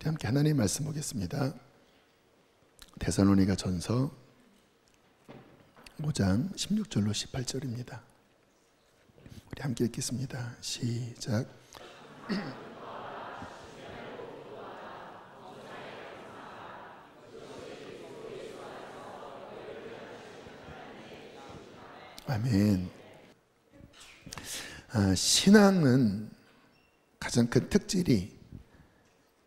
우리 함께 하나님 말씀 보겠습니다. 데살로니가 전서 5장 16절로 18절입니다. 우리 함께 읽겠습니다. 시작. 아멘. 신앙은 가장 큰 특질이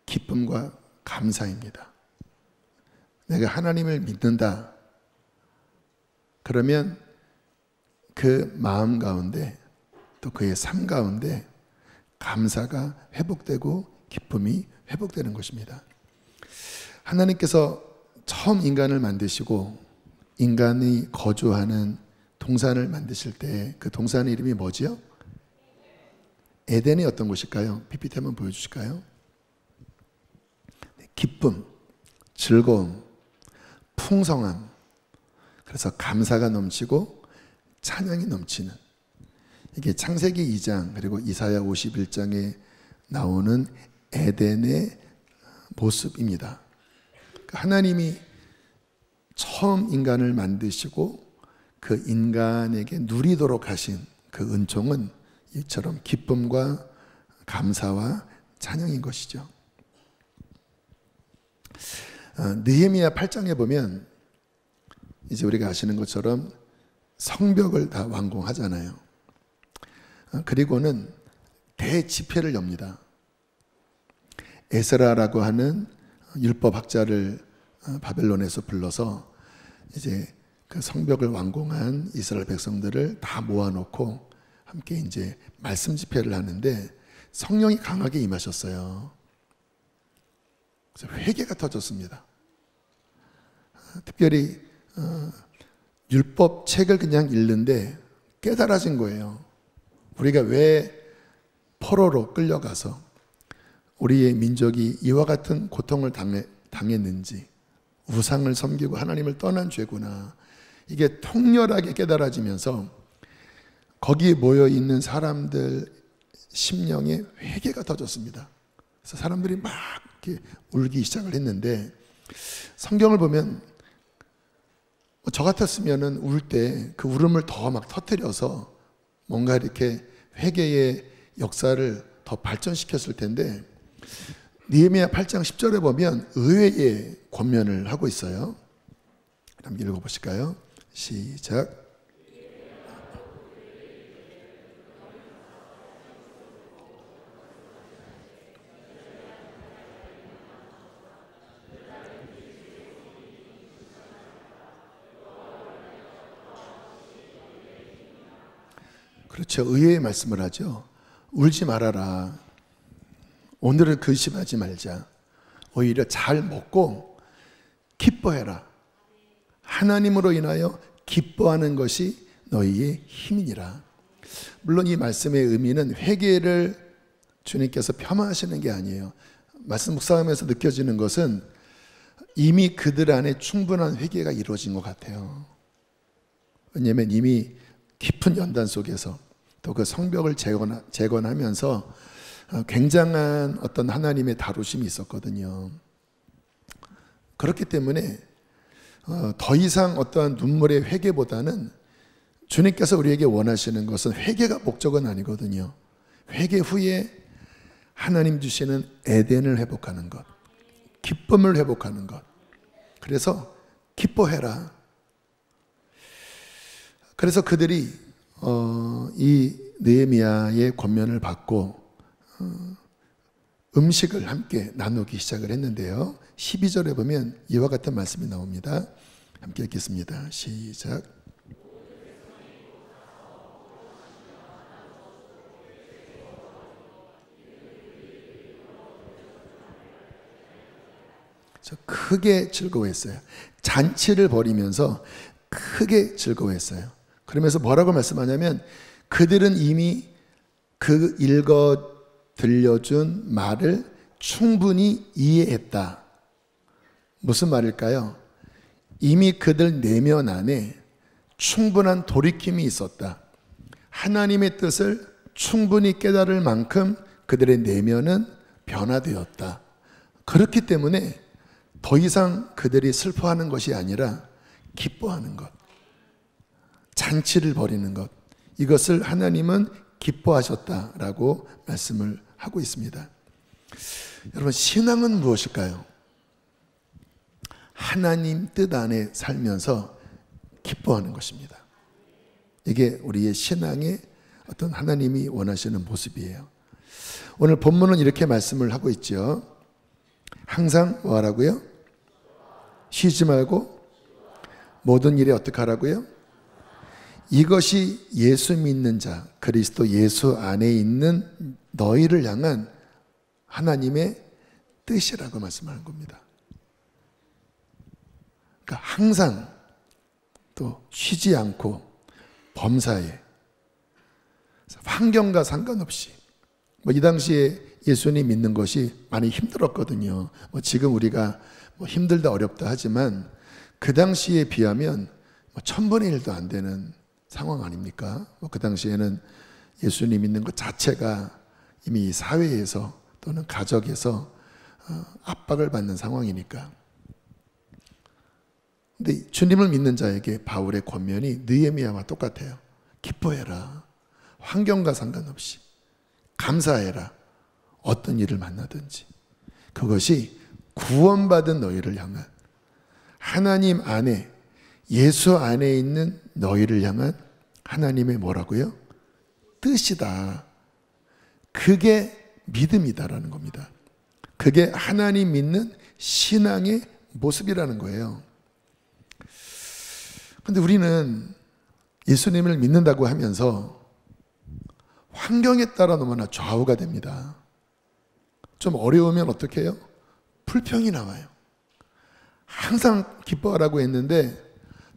기쁨과 감사입니다. 내가 하나님을 믿는다. 그러면 그 마음 가운데 또 그의 삶 가운데 감사가 회복되고 기쁨이 회복되는 것입니다. 하나님께서 처음 인간을 만드시고 인간이 거주하는 동산을 만드실 때 그 동산의 이름이 뭐지요? 에덴이 어떤 곳일까요? PPT 한번 보여주실까요? 기쁨, 즐거움, 풍성함, 그래서 감사가 넘치고 찬양이 넘치는, 이게 창세기 2장 그리고 이사야 51장에 나오는 에덴의 모습입니다. 하나님이 처음 인간을 만드시고 그 인간에게 누리도록 하신 그 은총은 이처럼 기쁨과 감사와 찬양인 것이죠. 느헤미야 8장에 보면 이제 우리가 아시는 것처럼 성벽을 다 완공하잖아요. 그리고는 대집회를 엽니다. 에스라라고 하는 율법학자를 바벨론에서 불러서 이제 그 성벽을 완공한 이스라엘 백성들을 다 모아놓고 함께 이제 말씀 집회를 하는데 성령이 강하게 임하셨어요. 그래서 회개가 터졌습니다. 특별히 율법 책을 그냥 읽는데 깨달아진 거예요. 우리가 왜 포로로 끌려가서 우리의 민족이 이와 같은 고통을 당했는지, 우상을 섬기고 하나님을 떠난 죄구나, 이게 통렬하게 깨달아지면서 거기에 모여있는 사람들 심령에 회개가 터졌습니다. 그래서 사람들이 막 이렇게 울기 시작을 했는데, 성경을 보면 저 같았으면 울 때 그 울음을 더 막 터뜨려서 뭔가 이렇게 회개의 역사를 더 발전시켰을 텐데, 느헤미야 8장 10절에 보면 의외의 권면을 하고 있어요. 한번 읽어보실까요? 시작. 그렇죠. 의외의 말씀을 하죠. 울지 말아라. 오늘은 근심하지 말자. 오히려 잘 먹고 기뻐해라. 하나님으로 인하여 기뻐하는 것이 너희의 힘이니라. 물론 이 말씀의 의미는 회개를 주님께서 폄하하시는 게 아니에요. 말씀 묵상하면서 느껴지는 것은 이미 그들 안에 충분한 회개가 이루어진 것 같아요. 왜냐하면 이미 깊은 연단 속에서 또 그 성벽을 재건하면서 굉장한 어떤 하나님의 다루심이 있었거든요. 그렇기 때문에 더 이상 어떠한 눈물의 회개보다는 주님께서 우리에게 원하시는 것은 회개가 목적은 아니거든요. 회개 후에 하나님 주시는 에덴을 회복하는 것, 기쁨을 회복하는 것. 그래서 기뻐해라. 그래서 그들이 이 느헤미야의 권면을 받고 음식을 함께 나누기 시작을 했는데요. 12절에 보면 이와 같은 말씀이 나옵니다. 함께 읽겠습니다. 시작. 크게 즐거워했어요. 잔치를 벌이면서 크게 즐거워했어요. 그러면서 뭐라고 말씀하냐면 그들은 이미 그 읽어 들려준 말을 충분히 이해했다. 무슨 말일까요? 이미 그들 내면 안에 충분한 돌이킴이 있었다. 하나님의 뜻을 충분히 깨달을 만큼 그들의 내면은 변화되었다. 그렇기 때문에 더 이상 그들이 슬퍼하는 것이 아니라 기뻐하는 것, 잔치를 벌이는 것, 이것을 하나님은 기뻐하셨다라고 말씀을 하고 있습니다. 여러분, 신앙은 무엇일까요? 하나님 뜻 안에 살면서 기뻐하는 것입니다. 이게 우리의 신앙의 어떤 하나님이 원하시는 모습이에요. 오늘 본문은 이렇게 말씀을 하고 있죠. 항상 뭐 하라고요? 쉬지 말고 모든 일에 어떻게 하라고요? 이것이 예수 믿는 자, 그리스도 예수 안에 있는 너희를 향한 하나님의 뜻이라고 말씀하는 겁니다. 그러니까 항상 또 쉬지 않고 범사에 환경과 상관없이 이 당시에 예수님 믿는 것이 많이 힘들었거든요. 지금 우리가 힘들다 어렵다 하지만 그 당시에 비하면 1000분의 1도 안 되는 상황 아닙니까? 그 당시에는 예수님 믿는 것 자체가 이미 사회에서 또는 가족에서 압박을 받는 상황이니까. 근데 주님을 믿는 자에게 바울의 권면이 느헤미야와 똑같아요. 기뻐해라. 환경과 상관없이 감사해라. 어떤 일을 만나든지 그것이 구원받은 너희를 향한 하나님 안에 예수 안에 있는 너희를 향한 하나님의 뭐라고요? 뜻이다. 그게 믿음이다라는 겁니다. 그게 하나님 믿는 신앙의 모습이라는 거예요. 그런데 우리는 예수님을 믿는다고 하면서 환경에 따라 너무나 좌우가 됩니다. 좀 어려우면 어떻게 해요? 불평이 나와요. 항상 기뻐하라고 했는데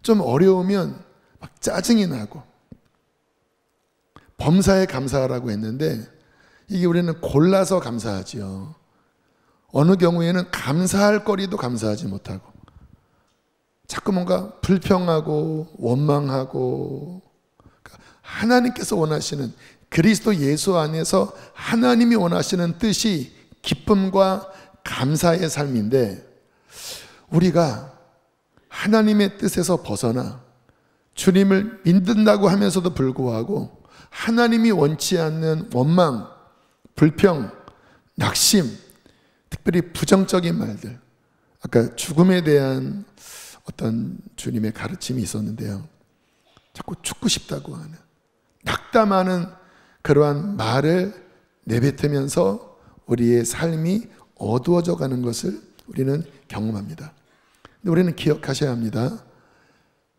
좀 어려우면 막 짜증이 나고, 범사에 감사하라고 했는데 이게 우리는 골라서 감사하지요. 어느 경우에는 감사할 거리도 감사하지 못하고 자꾸 뭔가 불평하고 원망하고. 하나님께서 원하시는, 그리스도 예수 안에서 하나님이 원하시는 뜻이 기쁨과 감사의 삶인데, 우리가 하나님의 뜻에서 벗어나 주님을 믿는다고 하면서도 불구하고 하나님이 원치 않는 원망, 불평, 낙심, 특별히 부정적인 말들, 아까 죽음에 대한 어떤 주님의 가르침이 있었는데요, 자꾸 죽고 싶다고 하는, 낙담하는 그러한 말을 내뱉으면서 우리의 삶이 어두워져 가는 것을 우리는 경험합니다. 근데 우리는 기억하셔야 합니다.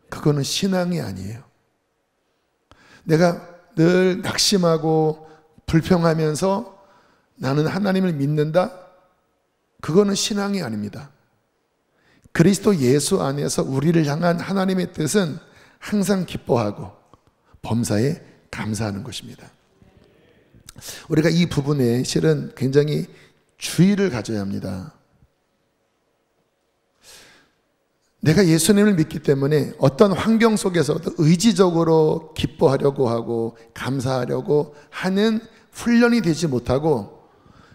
그거는 신앙이 아니에요. 내가 늘 낙심하고 불평하면서 나는 하나님을 믿는다? 그거는 신앙이 아닙니다. 그리스도 예수 안에서 우리를 향한 하나님의 뜻은 항상 기뻐하고 범사에 감사하는 것입니다. 우리가 이 부분에 실은 굉장히 주의를 가져야 합니다. 내가 예수님을 믿기 때문에 어떤 환경 속에서도 의지적으로 기뻐하려고 하고 감사하려고 하는 훈련이 되지 못하고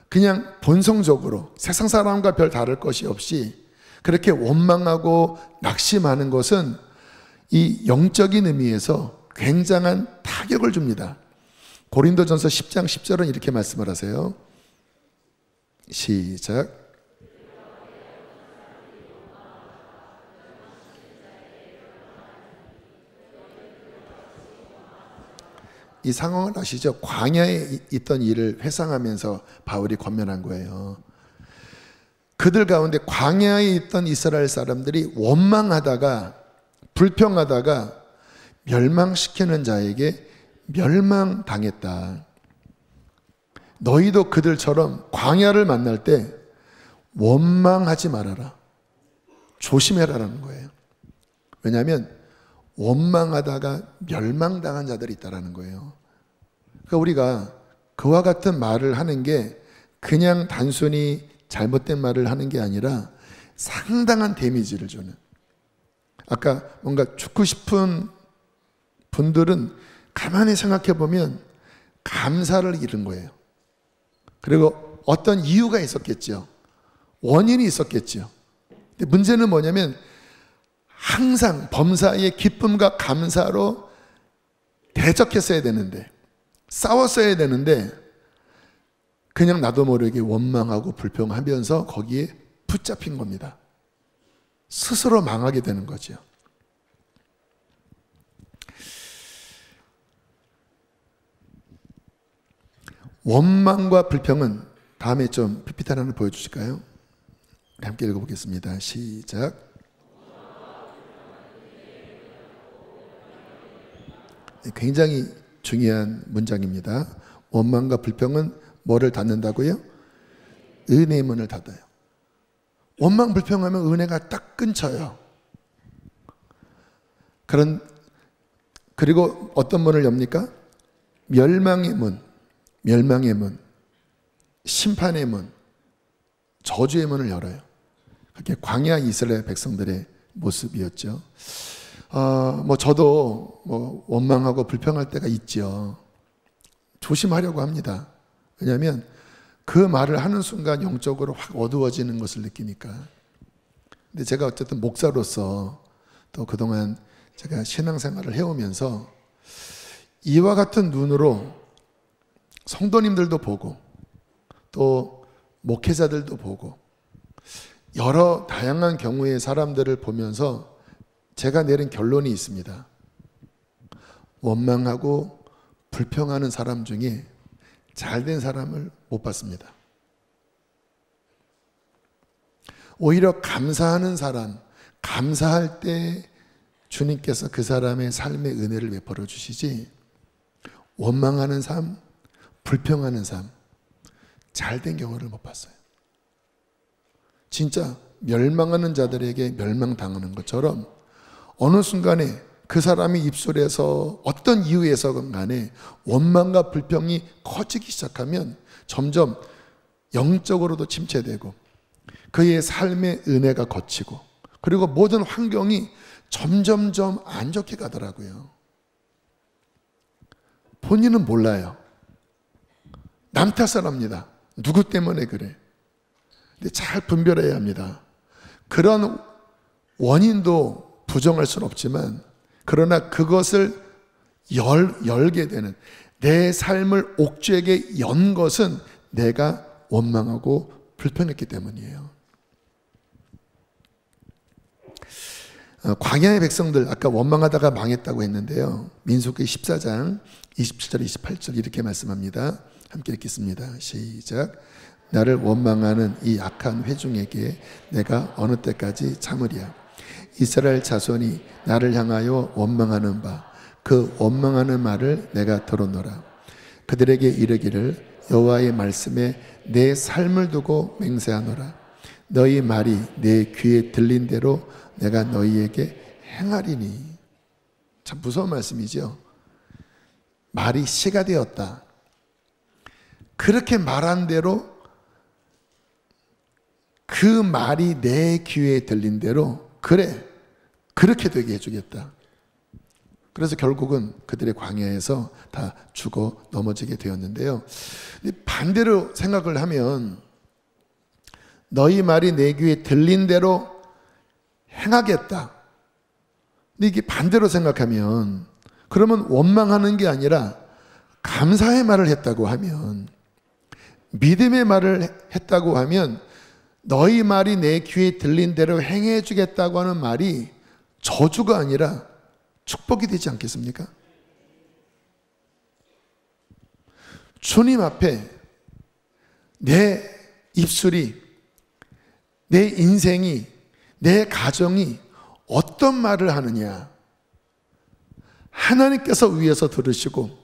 그냥 본성적으로 세상 사람과 별 다를 것이 없이 그렇게 원망하고 낙심하는 것은 이 영적인 의미에서 굉장한 타격을 줍니다. 고린도전서 10장 10절은 이렇게 말씀을 하세요. 시작. 이 상황을 아시죠? 광야에 있던 일을 회상하면서 바울이 권면한 거예요. 그들 가운데 광야에 있던 이스라엘 사람들이 원망하다가 불평하다가 멸망시키는 자에게 멸망당했다. 너희도 그들처럼 광야를 만날 때 원망하지 말아라. 조심해라라는 거예요. 왜냐하면 원망하다가 멸망당한 자들이 있다는 거예요. 그러니까 우리가 그와 같은 말을 하는 게 그냥 단순히 잘못된 말을 하는 게 아니라 상당한 데미지를 주는, 아까 뭔가 죽고 싶은 분들은 가만히 생각해 보면 감사를 잃은 거예요. 그리고 어떤 이유가 있었겠죠. 원인이 있었겠죠. 근데 문제는 뭐냐면 항상 범사의 기쁨과 감사로 대적했어야 되는데, 싸웠어야 되는데 그냥 나도 모르게 원망하고 불평하면서 거기에 붙잡힌 겁니다. 스스로 망하게 되는 거죠. 원망과 불평은 다음에 좀 PPT 하나 보여주실까요? 함께 읽어보겠습니다. 시작. 굉장히 중요한 문장입니다. 원망과 불평은 뭐를 닫는다고요? 은혜의 문을 닫아요. 원망 불평하면 은혜가 딱 끊쳐요. 그리고 어떤 문을 엽니까? 멸망의 문, 멸망의 문, 심판의 문, 저주의 문을 열어요. 그게 광야 이스라엘 백성들의 모습이었죠. 저도 원망하고 불평할 때가 있죠. 조심하려고 합니다. 왜냐하면 그 말을 하는 순간 영적으로 확 어두워지는 것을 느끼니까. 근데 제가 어쨌든 목사로서 또 그동안 제가 신앙생활을 해오면서 이와 같은 눈으로 성도님들도 보고 또 목회자들도 보고 여러 다양한 경우의 사람들을 보면서 제가 내린 결론이 있습니다. 원망하고 불평하는 사람 중에 잘된 사람을 못 봤습니다. 오히려 감사하는 사람, 감사할 때 주님께서 그 사람의 삶의 은혜를 베풀어 주시지, 원망하는 삶, 불평하는 삶, 잘된 경우를 못 봤어요. 진짜 멸망하는 자들에게 멸망당하는 것처럼 어느 순간에 그 사람의 입술에서 어떤 이유에서건 간에 원망과 불평이 커지기 시작하면 점점 영적으로도 침체되고 그의 삶의 은혜가 걷히고 그리고 모든 환경이 점점점 안 좋게 가더라고요. 본인은 몰라요. 남 탓을 합니다. 누구 때문에 그래? 근데 잘 분별해야 합니다. 그런 원인도 부정할 수는 없지만 그러나 그것을 열게 되는, 내 삶을 옥죄게 연 것은 내가 원망하고 불평했기 때문이에요. 광야의 백성들 아까 원망하다가 망했다고 했는데요. 민수기 14장 27절 28절 이렇게 말씀합니다. 함께 읽겠습니다. 시작. 나를 원망하는 이 악한 회중에게 내가 어느 때까지 참으랴. 이스라엘 자손이 나를 향하여 원망하는 바 그 원망하는 말을 내가 들었노라. 그들에게 이르기를 여호와의 말씀에 내 삶을 두고 맹세하노라. 너희 말이 내 귀에 들린 대로 내가 너희에게 행하리니. 참 무서운 말씀이죠. 말이 씨가 되었다. 그렇게 말한 대로, 그 말이 내 귀에 들린 대로 그래, 그렇게 되게 해주겠다. 그래서 결국은 그들의 광야에서 다 죽어 넘어지게 되었는데요. 반대로 생각을 하면 너희 말이 내 귀에 들린 대로 행하겠다. 근데 이게 반대로 생각하면 그러면 원망하는 게 아니라 감사의 말을 했다고 하면, 믿음의 말을 했다고 하면 너희 말이 내 귀에 들린 대로 행해 주겠다고 하는 말이 저주가 아니라 축복이 되지 않겠습니까? 주님 앞에 내 입술이, 내 인생이, 내 가정이 어떤 말을 하느냐, 하나님께서 위에서 들으시고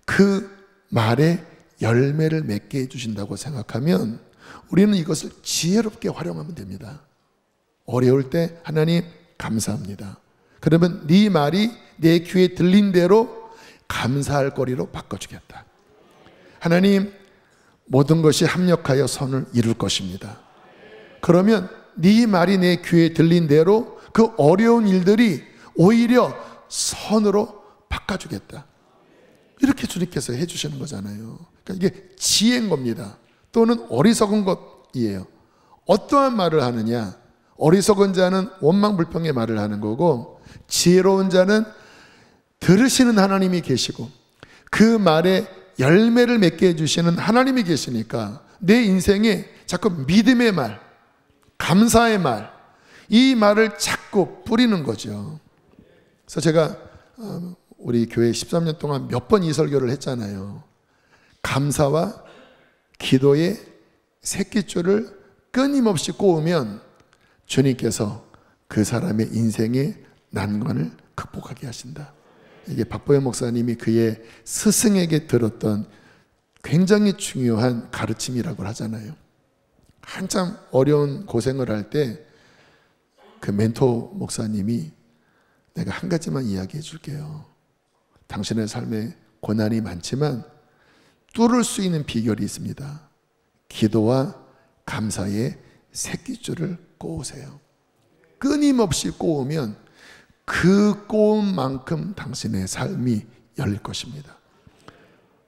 그 말에 열매를 맺게 해주신다고 생각하면 우리는 이것을 지혜롭게 활용하면 됩니다. 어려울 때 하나님 감사합니다. 그러면 네 말이 내 귀에 들린 대로 감사할 거리로 바꿔주겠다. 하나님, 모든 것이 합력하여 선을 이룰 것입니다. 그러면 네 말이 내 귀에 들린 대로 그 어려운 일들이 오히려 선으로 바꿔주겠다. 이렇게 주님께서 해주시는 거잖아요. 그러니까 이게 지혜인 겁니다. 또는 어리석은 것이에요. 어떠한 말을 하느냐? 어리석은 자는 원망불평의 말을 하는 거고, 지혜로운 자는 들으시는 하나님이 계시고 그 말에 열매를 맺게 해주시는 하나님이 계시니까 내 인생에 자꾸 믿음의 말, 감사의 말, 이 말을 자꾸 뿌리는 거죠. 그래서 제가 우리 교회 13년 동안 몇 번 이 설교를 했잖아요. 감사와 기도의 새끼줄을 끊임없이 꼬으면 주님께서 그 사람의 인생의 난관을 극복하게 하신다. 이게 박보영 목사님이 그의 스승에게 들었던 굉장히 중요한 가르침이라고 하잖아요. 한참 어려운 고생을 할 때 그 멘토 목사님이 내가 한 가지만 이야기해 줄게요. 당신의 삶에 고난이 많지만 뚫을 수 있는 비결이 있습니다. 기도와 감사의 새끼줄을 꼬으세요. 끊임없이 꼬으면 그 꼬음만큼 당신의 삶이 열릴 것입니다.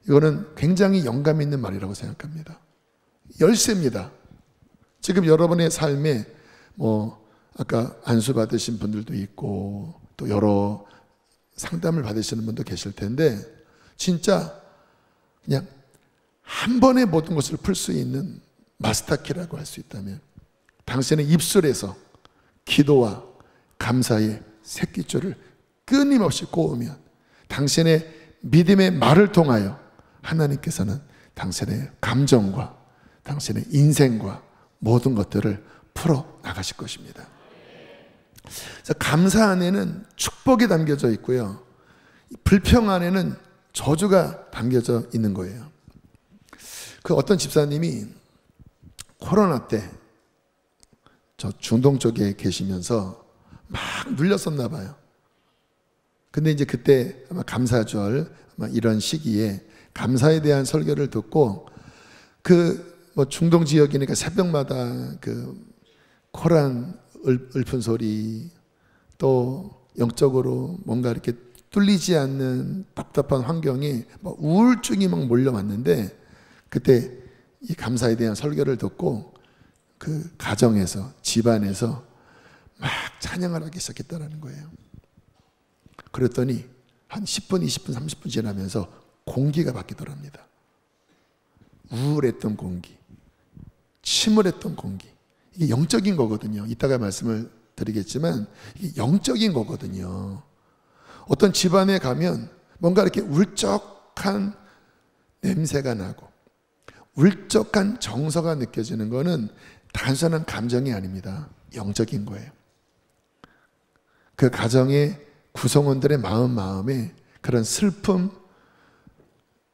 이거는 굉장히 영감 있는 말이라고 생각합니다. 열쇠입니다. 지금 여러분의 삶에 아까 안수 받으신 분들도 있고 또 여러 상담을 받으시는 분도 계실 텐데 진짜 그냥 한 번에 모든 것을 풀 수 있는 마스터키라고 할 수 있다면 당신의 입술에서 기도와 감사의 새끼줄을 끊임없이 꼬으면 당신의 믿음의 말을 통하여 하나님께서는 당신의 감정과 당신의 인생과 모든 것들을 풀어 나가실 것입니다. 그래서 감사 안에는 축복이 담겨져 있고요, 불평 안에는 저주가 담겨져 있는 거예요. 그 어떤 집사님이 코로나 때 저 중동 쪽에 계시면서 막 눌렸었나 봐요. 근데 이제 그때 아마 감사절 아마 이런 시기에 감사에 대한 설교를 듣고 중동 지역이니까 새벽마다 그 코란 읊은 소리 또 영적으로 뭔가 이렇게 뚫리지 않는 답답한 환경에 우울증이 막 몰려왔는데 그때 이 감사에 대한 설교를 듣고 그 가정에서 집안에서 막 찬양을 하기 시작했다는 거예요. 그랬더니 한 10분, 20분, 30분 지나면서 공기가 바뀌더랍니다. 우울했던 공기, 침울했던 공기. 이게 영적인 거거든요. 이따가 말씀을 드리겠지만 이게 영적인 거거든요. 어떤 집안에 가면 뭔가 이렇게 울적한 냄새가 나고 울적한 정서가 느껴지는 거는 단순한 감정이 아닙니다. 영적인 거예요. 그 가정의 구성원들의 마음에 그런 슬픔,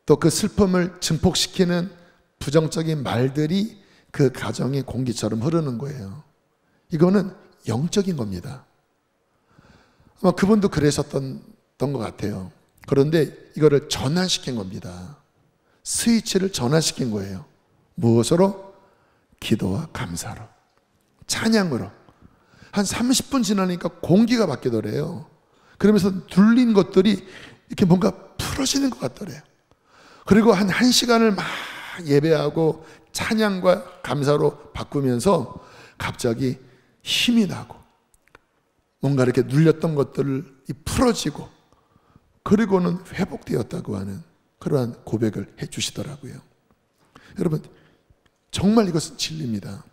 또 그 슬픔을 증폭시키는 부정적인 말들이 그 가정의 공기처럼 흐르는 거예요. 이거는 영적인 겁니다. 아마 그분도 그러셨던 것 같아요. 그런데 이거를 전환시킨 겁니다. 스위치를 전환시킨 거예요. 무엇으로? 기도와 감사로, 찬양으로. 한 30분 지나니까 공기가 바뀌더래요. 그러면서 눌린 것들이 이렇게 뭔가 풀어지는 것 같더래요. 그리고 한 1시간을 막 예배하고 찬양과 감사로 바꾸면서 갑자기 힘이 나고 뭔가 이렇게 눌렸던 것들이 풀어지고 그리고는 회복되었다고 하는 그러한 고백을 해 주시더라고요. 여러분, 정말 이것은 진리입니다.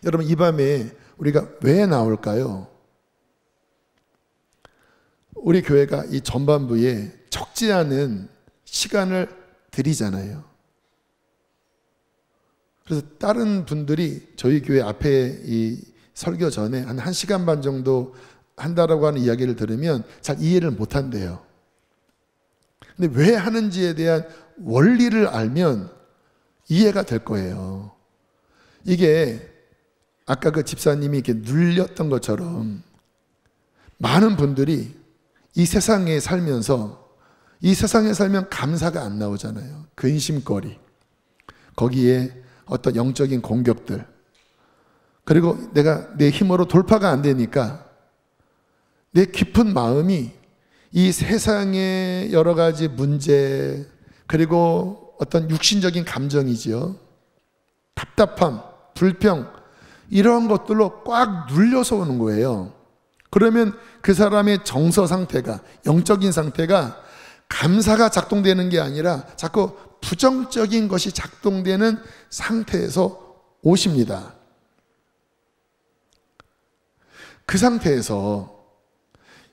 여러분, 이 밤에 우리가 왜 나올까요? 우리 교회가 이 전반부에 적지 않은 시간을 드리잖아요. 그래서 다른 분들이 저희 교회 앞에 이 설교 전에 한 1시간 반 정도 한다라고 하는 이야기를 들으면 잘 이해를 못 한대요. 근데 왜 하는지에 대한 원리를 알면 이해가 될 거예요. 이게 아까 그 집사님이 이렇게 눌렸던 것처럼 많은 분들이 이 세상에 살면서 이 세상에 살면 감사가 안 나오잖아요. 근심거리, 거기에 어떤 영적인 공격들, 그리고 내가 내 힘으로 돌파가 안 되니까 내 깊은 마음이 이 세상의 여러 가지 문제, 그리고 어떤 육신적인 감정이지요. 답답함, 불평, 이러한 것들로 꽉 눌려서 오는 거예요. 그러면 그 사람의 정서 상태가, 영적인 상태가 감사가 작동되는 게 아니라 자꾸 부정적인 것이 작동되는 상태에서 오십니다. 그 상태에서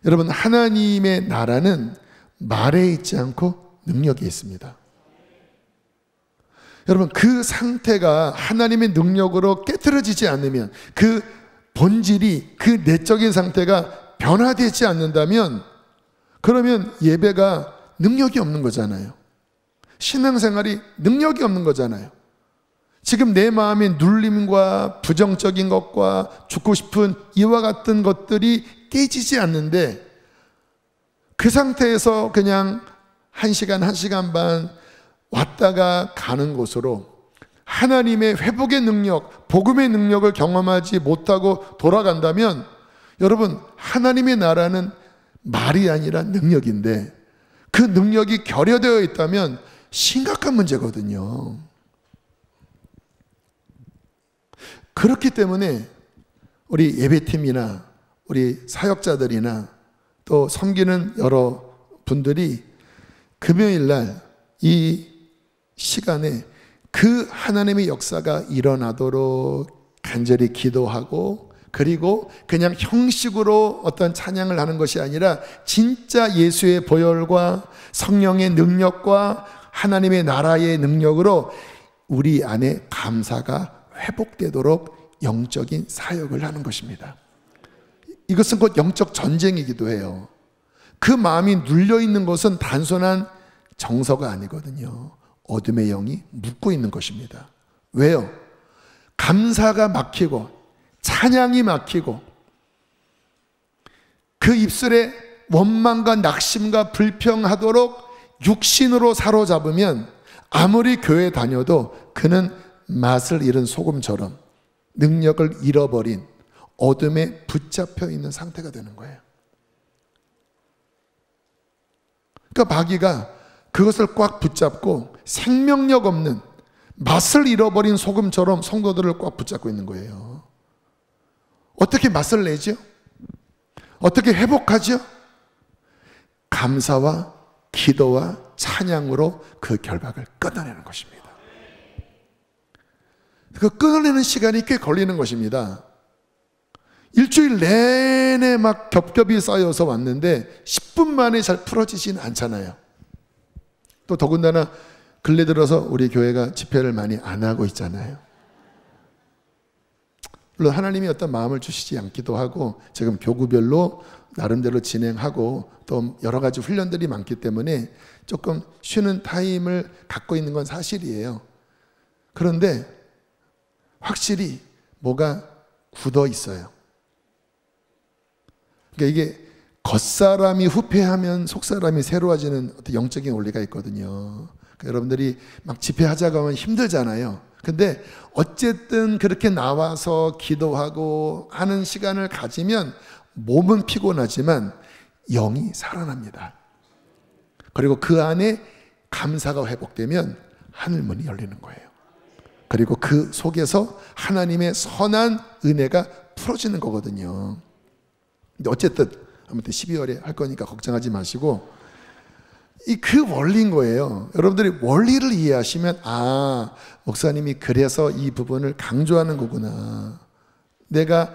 여러분, 하나님의 나라는 말에 있지 않고 능력에 있습니다. 여러분, 그 상태가 하나님의 능력으로 깨트려지지 않으면, 그 본질이, 그 내적인 상태가 변화되지 않는다면, 그러면 예배가 능력이 없는 거잖아요. 신앙생활이 능력이 없는 거잖아요. 지금 내 마음의 눌림과 부정적인 것과 죽고 싶은 이와 같은 것들이 깨지지 않는데, 그 상태에서 그냥 1시간, 1시간 반 왔다가 가는 곳으로 하나님의 회복의 능력, 복음의 능력을 경험하지 못하고 돌아간다면, 여러분, 하나님의 나라는 말이 아니라 능력인데, 그 능력이 결여되어 있다면 심각한 문제거든요. 그렇기 때문에 우리 예배팀이나 우리 사역자들이나 또 섬기는 여러 분들이 금요일 날 이 시간에 그 하나님의 역사가 일어나도록 간절히 기도하고, 그리고 그냥 형식으로 어떤 찬양을 하는 것이 아니라 진짜 예수의 보혈과 성령의 능력과 하나님의 나라의 능력으로 우리 안에 감사가 회복되도록 영적인 사역을 하는 것입니다. 이것은 곧 영적 전쟁이기도 해요. 그 마음이 눌려있는 것은 단순한 정서가 아니거든요. 어둠의 영이 묻고 있는 것입니다. 왜요? 감사가 막히고 찬양이 막히고 그 입술에 원망과 낙심과 불평하도록 육신으로 사로잡으면 아무리 교회 다녀도 그는 맛을 잃은 소금처럼 능력을 잃어버린 어둠에 붙잡혀 있는 상태가 되는 거예요. 그러니까 마귀가 그것을 꽉 붙잡고 생명력 없는 맛을 잃어버린 소금처럼 성도들을 꽉 붙잡고 있는 거예요. 어떻게 맛을 내죠? 어떻게 회복하죠? 감사와 기도와 찬양으로 그 결박을 끊어내는 것입니다. 그 끊어내는 시간이 꽤 걸리는 것입니다. 일주일 내내 막 겹겹이 쌓여서 왔는데 10분 만에 잘 풀어지진 않잖아요. 또 더군다나 근래 들어서 우리 교회가 집회를 많이 안 하고 있잖아요. 물론 하나님이 어떤 마음을 주시지 않기도 하고 지금 교구별로 나름대로 진행하고 또 여러 가지 훈련들이 많기 때문에 조금 쉬는 타임을 갖고 있는 건 사실이에요. 그런데 확실히 뭐가 굳어 있어요. 그러니까 이게 겉사람이 후패하면 속사람이 새로워지는 어떤 영적인 원리가 있거든요. 그러니까 여러분들이 막 집회하자고 하면 힘들잖아요. 근데 어쨌든 그렇게 나와서 기도하고 하는 시간을 가지면 몸은 피곤하지만 영이 살아납니다. 그리고 그 안에 감사가 회복되면 하늘문이 열리는 거예요. 그리고 그 속에서 하나님의 선한 은혜가 풀어지는 거거든요. 근데 어쨌든 아무튼 12월에 할 거니까 걱정하지 마시고, 그 원리인 거예요. 여러분들이 원리를 이해하시면, 아, 목사님이 그래서 이 부분을 강조하는 거구나. 내가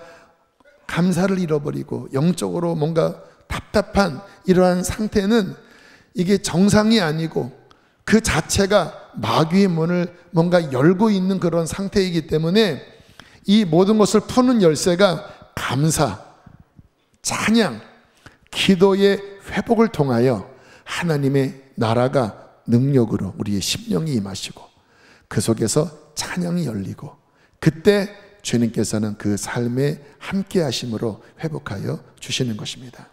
감사를 잃어버리고 영적으로 뭔가 답답한 이러한 상태는 이게 정상이 아니고 그 자체가 마귀의 문을 뭔가 열고 있는 그런 상태이기 때문에 이 모든 것을 푸는 열쇠가 감사, 찬양, 기도의 회복을 통하여 하나님의 나라가 능력으로 우리의 심령이 임하시고 그 속에서 찬양이 열리고, 그때 주님께서는 그 삶에 함께 하심으로 회복하여 주시는 것입니다.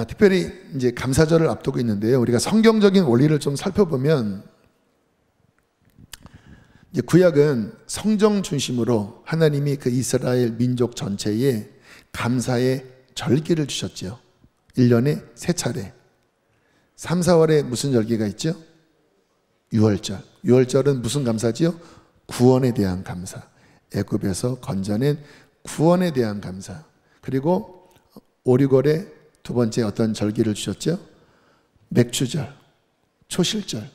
특별히 이제 감사절을 앞두고 있는데요. 우리가 성경적인 원리를 좀 살펴보면, 이제 구약은 성정 중심으로 하나님이 그 이스라엘 민족 전체에 감사의 절기를 주셨죠. 1년에 3차례. 3, 4월에 무슨 절기가 있죠? 유월절. 유월절은 무슨 감사지요? 구원에 대한 감사. 애굽에서 건져낸 구원에 대한 감사. 그리고 오리골에 두 번째 어떤 절기를 주셨죠? 맥주절, 초실절,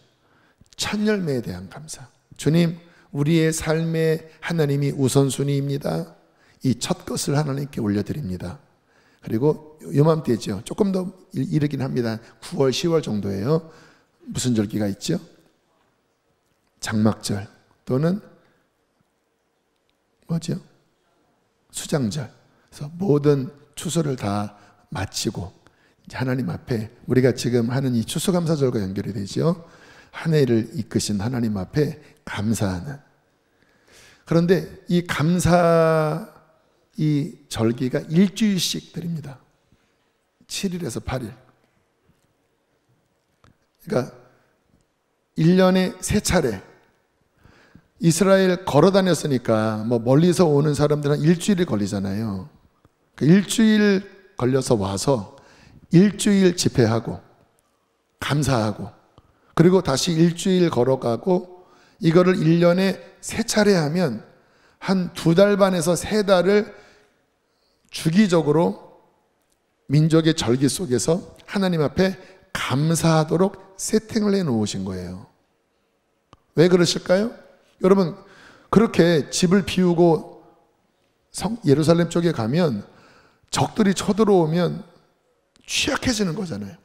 첫 열매에 대한 감사. 주님, 우리의 삶의 하나님이 우선순위입니다. 이 첫 것을 하나님께 올려드립니다. 그리고 요맘때죠. 조금 더 이르긴 합니다. 9월, 10월 정도예요. 무슨 절기가 있죠? 장막절 또는 뭐죠? 수장절. 그래서 모든 추수를 다 마치고 하나님 앞에 우리가 지금 하는 이 추수감사절과 연결이 되죠. 한 해를 이끄신 하나님 앞에 감사하는. 그런데 이 감사 이 절기가 일주일씩 드립니다. 7일에서 8일. 그러니까 1년에 3차례. 이스라엘 걸어 다녔으니까 뭐 멀리서 오는 사람들은 일주일이 걸리잖아요. 일주일 걸려서 와서 일주일 집회하고 감사하고 그리고 다시 일주일 걸어가고 이거를 1년에 3차례 하면 한 2달 반에서 3달을 주기적으로 민족의 절기 속에서 하나님 앞에 감사하도록 세팅을 해 놓으신 거예요. 왜 그러실까요? 여러분, 그렇게 집을 비우고 예루살렘 쪽에 가면 적들이 쳐들어오면 취약해지는 거잖아요.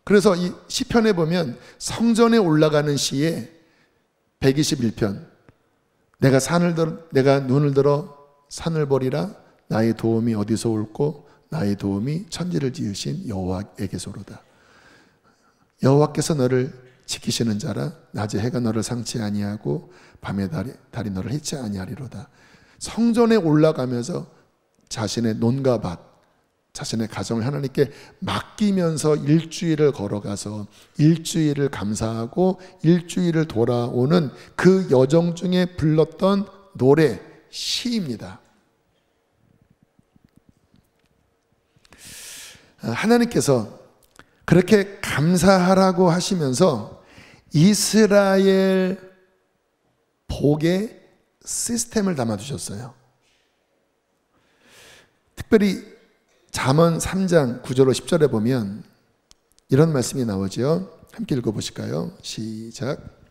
그래서 이 시편에 보면 성전에 올라가는 시에 121편 내가 눈을 들어 산을 보리라 나의 도움이 어디서 올고 나의 도움이 천지를 지으신 여호와에게서로다. 여호와께서 너를 지키시는 자라. 낮에 해가 너를 상치 아니하고 밤에 달이 너를 해치 아니하리로다. 성전에 올라가면서 자신의 논과 밭, 자신의 가정을 하나님께 맡기면서 일주일을 걸어가서 일주일을 감사하고 일주일을 돌아오는 그 여정 중에 불렀던 노래, 시입니다. 하나님께서 그렇게 감사하라고 하시면서 이스라엘 복의 시스템을 담아두셨어요. 특별히 잠언 3장 9절로 10절에 보면 이런 말씀이 나오죠. 함께 읽어보실까요? 시작.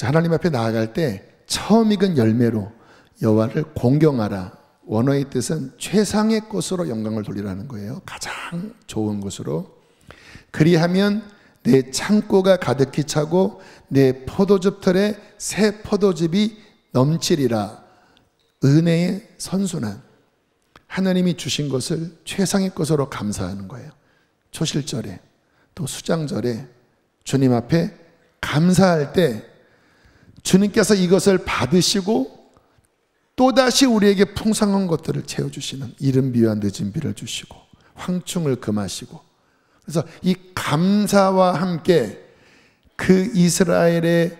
하나님 앞에 나아갈 때 처음 익은 열매로 여호와를 공경하라. 원어의 뜻은 최상의 것으로 영광을 돌리라는 거예요. 가장 좋은 것으로. 그리하면 내 창고가 가득히 차고 내 포도즙 털에 새 포도즙이 넘치리라. 은혜의 선순환. 하나님이 주신 것을 최상의 것으로 감사하는 거예요. 초실절에 또 수장절에 주님 앞에 감사할 때 주님께서 이것을 받으시고 또다시 우리에게 풍성한 것들을 채워주시는 이른 비와 늦은 비를 주시고 황충을 금하시고, 그래서 이 감사와 함께 그 이스라엘의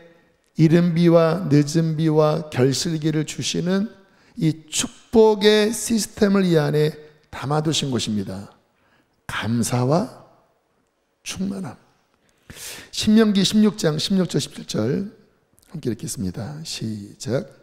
이른 비와 늦은 비와 결실기를 주시는 이 축복의 시스템을 이 안에 담아두신 것입니다. 감사와 충만함. 신명기 16장 16절 17절 함께 읽겠습니다. 시작.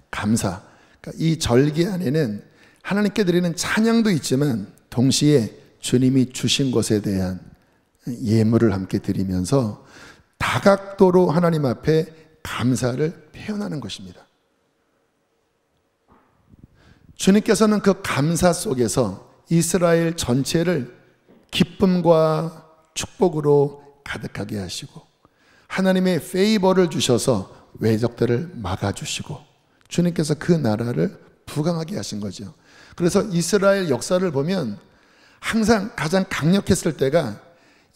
감사. 그러니까 이 절기 안에는 하나님께 드리는 찬양도 있지만 동시에 주님이 주신 것에 대한 예물을 함께 드리면서 다각도로 하나님 앞에 감사를 표현하는 것입니다. 주님께서는 그 감사 속에서 이스라엘 전체를 기쁨과 축복으로 가득하게 하시고 하나님의 페이버를 주셔서 외적들을 막아주시고 주님께서 그 나라를 부강하게 하신 거죠. 그래서 이스라엘 역사를 보면 항상 가장 강력했을 때가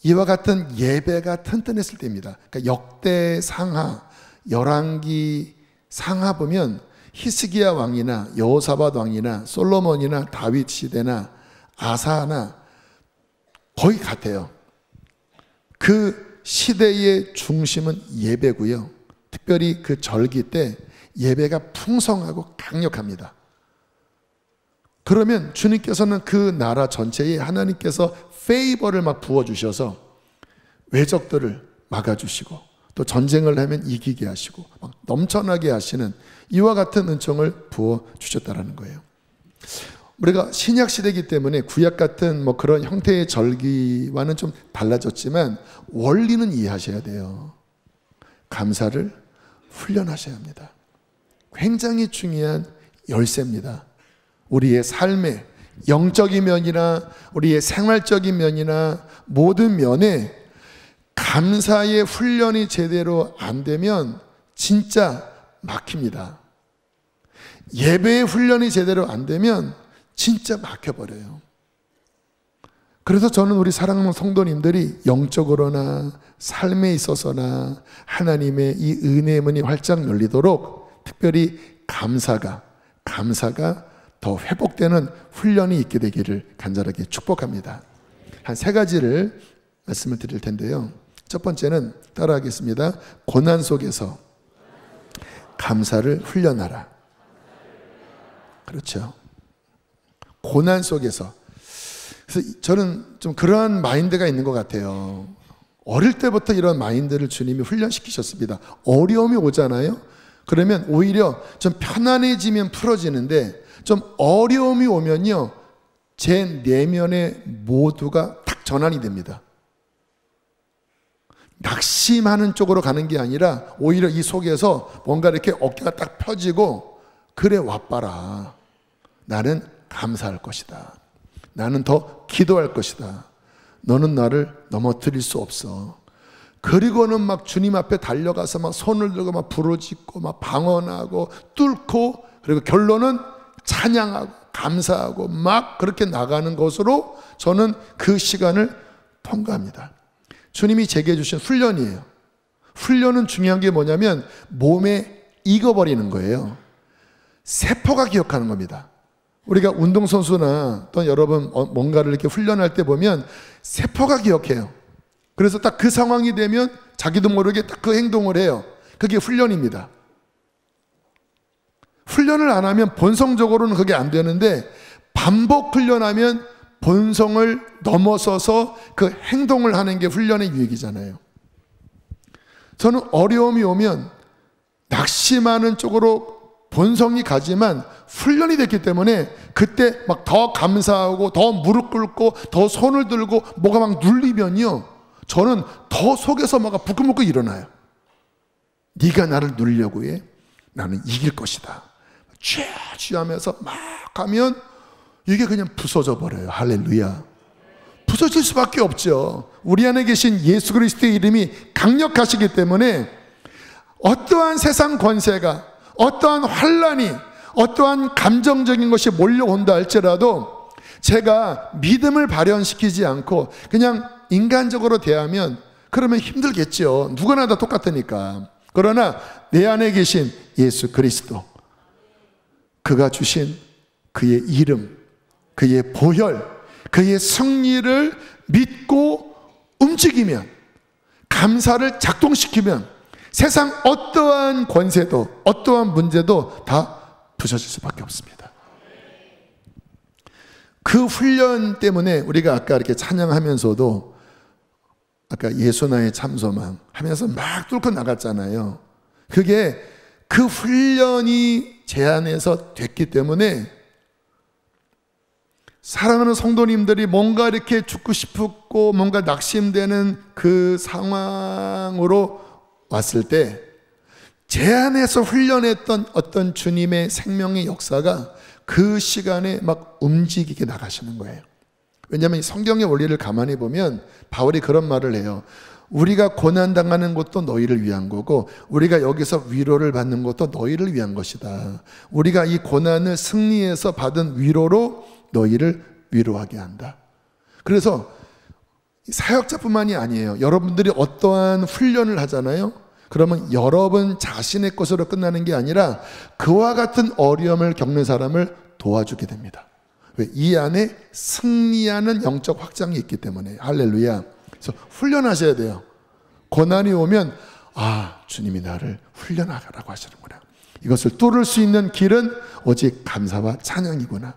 이와 같은 예배가 튼튼했을 때입니다. 그러니까 역대 상하, 열왕기 상하 보면 히스기야 왕이나 여호사밧 왕이나 솔로몬이나 다윗 시대나 아사나 거의 같아요. 그 시대의 중심은 예배고요. 특별히 그 절기 때 예배가 풍성하고 강력합니다. 그러면 주님께서는 그 나라 전체에 하나님께서 페이버를 막 부어주셔서 외적들을 막아주시고 또 전쟁을 하면 이기게 하시고 막 넘쳐나게 하시는 이와 같은 은총을 부어주셨다는 거예요. 우리가 신약 시대이기 때문에 구약 같은 뭐 그런 형태의 절기와는 좀 달라졌지만 원리는 이해하셔야 돼요. 감사를 훈련하셔야 합니다. 굉장히 중요한 열쇠입니다. 우리의 삶의 영적인 면이나 우리의 생활적인 면이나 모든 면에 감사의 훈련이 제대로 안 되면 진짜 막힙니다. 예배의 훈련이 제대로 안 되면 진짜 막혀버려요. 그래서 저는 우리 사랑하는 성도님들이 영적으로나 삶에 있어서나 하나님의 이 은혜의 문이 활짝 열리도록 특별히 감사가 더 회복되는 훈련이 있게 되기를 간절하게 축복합니다. 한 3가지를 말씀을 드릴 텐데요. 첫 번째는 따라하겠습니다. 고난 속에서 감사를 훈련하라. 그렇죠. 고난 속에서. 그래서 저는 좀 그러한 마인드가 있는 것 같아요. 어릴 때부터 이런 마인드를 주님이 훈련시키셨습니다. 어려움이 오잖아요. 그러면 오히려 좀 편안해지면 풀어지는데 좀 어려움이 오면요, 제 내면의 모두가 탁 전환이 됩니다. 낙심하는 쪽으로 가는 게 아니라 오히려 이 속에서 뭔가 이렇게 어깨가 딱 펴지고, 그래 와봐라, 나는 감사할 것이다, 나는 더 기도할 것이다, 너는 나를 넘어뜨릴 수 없어. 그리고는 막 주님 앞에 달려가서 막 손을 들고 막 부르짖고 막 방언하고 뚫고, 그리고 결론은 찬양하고 감사하고 막 그렇게 나가는 것으로 저는 그 시간을 통과합니다. 주님이 제게 주신 훈련이에요. 훈련은 중요한 게 뭐냐면 몸에 익어버리는 거예요. 세포가 기억하는 겁니다. 우리가 운동선수나 또 여러분 뭔가를 이렇게 훈련할 때 보면 세포가 기억해요. 그래서 딱 그 상황이 되면 자기도 모르게 딱 그 행동을 해요. 그게 훈련입니다. 훈련을 안 하면 본성적으로는 그게 안 되는데, 반복 훈련하면 본성을 넘어서서 그 행동을 하는 게 훈련의 유익이잖아요. 저는 어려움이 오면 낙심하는 쪽으로 본성이 가지만 훈련이 됐기 때문에 그때 막 더 감사하고 더 무릎 꿇고 더 손을 들고 뭐가 막 눌리면요, 저는 더 속에서 막 부끄부끄 일어나요. 네가 나를 누리려고 해? 나는 이길 것이다. 취하면서 막 하면 이게 그냥 부서져 버려요. 할렐루야. 부서질 수밖에 없죠. 우리 안에 계신 예수 그리스도의 이름이 강력하시기 때문에 어떠한 세상 권세가, 어떠한 환란이, 어떠한 감정적인 것이 몰려온다 할지라도 제가 믿음을 발현시키지 않고 그냥 인간적으로 대하면 그러면 힘들겠죠. 누구나 다 똑같으니까. 그러나 내 안에 계신 예수 그리스도, 그가 주신 그의 이름, 그의 보혈, 그의 승리를 믿고 움직이면, 감사를 작동시키면 세상 어떠한 권세도 어떠한 문제도 다 부서질 수밖에 없습니다. 그 훈련 때문에 우리가 아까 이렇게 찬양하면서도 아까 예수 나의 참소망 하면서 막 뚫고 나갔잖아요. 그게 그 훈련이 제 안에서 됐기 때문에 사랑하는 성도님들이 뭔가 이렇게 죽고 싶고 뭔가 낙심되는 그 상황으로 왔을 때 제 안에서 훈련했던 어떤 주님의 생명의 역사가 그 시간에 막 움직이게 나가시는 거예요. 왜냐하면 성경의 원리를 가만히 보면 바울이 그런 말을 해요. 우리가 고난당하는 것도 너희를 위한 거고 우리가 여기서 위로를 받는 것도 너희를 위한 것이다. 우리가 이 고난을 승리해서 받은 위로로 너희를 위로하게 한다. 그래서 사역자뿐만이 아니에요. 여러분들이 어떠한 훈련을 하잖아요. 그러면 여러분 자신의 것으로 끝나는 게 아니라 그와 같은 어려움을 겪는 사람을 도와주게 됩니다. 왜? 이 안에 승리하는 영적 확장이 있기 때문에. 할렐루야. 그래서 훈련하셔야 돼요. 고난이 오면 주님이 나를 훈련하라고 하시는구나. 이것을 뚫을 수 있는 길은 오직 감사와 찬양이구나.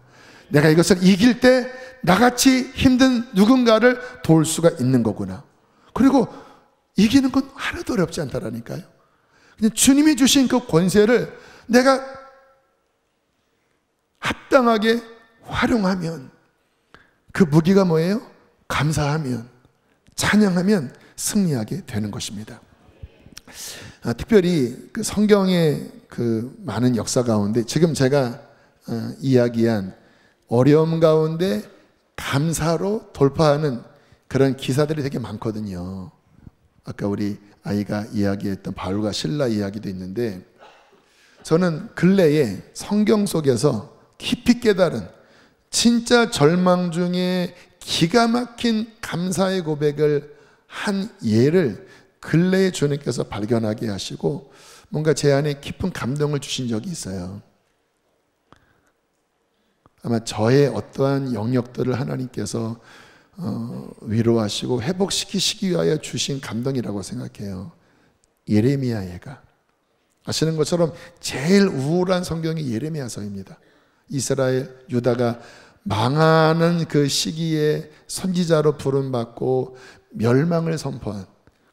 내가 이것을 이길 때 나같이 힘든 누군가를 도울 수가 있는 거구나. 그리고 이기는 건 하나도 어렵지 않다라니까요. 그냥 주님이 주신 그 권세를 내가 합당하게 활용하면, 그 무기가 뭐예요? 감사하면, 찬양하면 승리하게 되는 것입니다. 특별히 그 성경의 그 많은 역사 가운데 지금 제가 이야기한 어려움 가운데 감사로 돌파하는 그런 기사들이 되게 많거든요. 아까 우리 아이가 이야기했던 바울과 실라 이야기도 있는데, 저는 근래에 성경 속에서 깊이 깨달은 진짜 절망 중에 기가 막힌 감사의 고백을 한 예를 근래에 주님께서 발견하게 하시고 뭔가 제 안에 깊은 감동을 주신 적이 있어요. 아마 저의 어떠한 영역들을 하나님께서 위로하시고 회복시키시기 위하여 주신 감동이라고 생각해요. 예레미야예가. 아시는 것처럼 제일 우울한 성경이 예레미야서입니다. 이스라엘, 유다가 망하는 그 시기에 선지자로 부름받고 멸망을 선포한,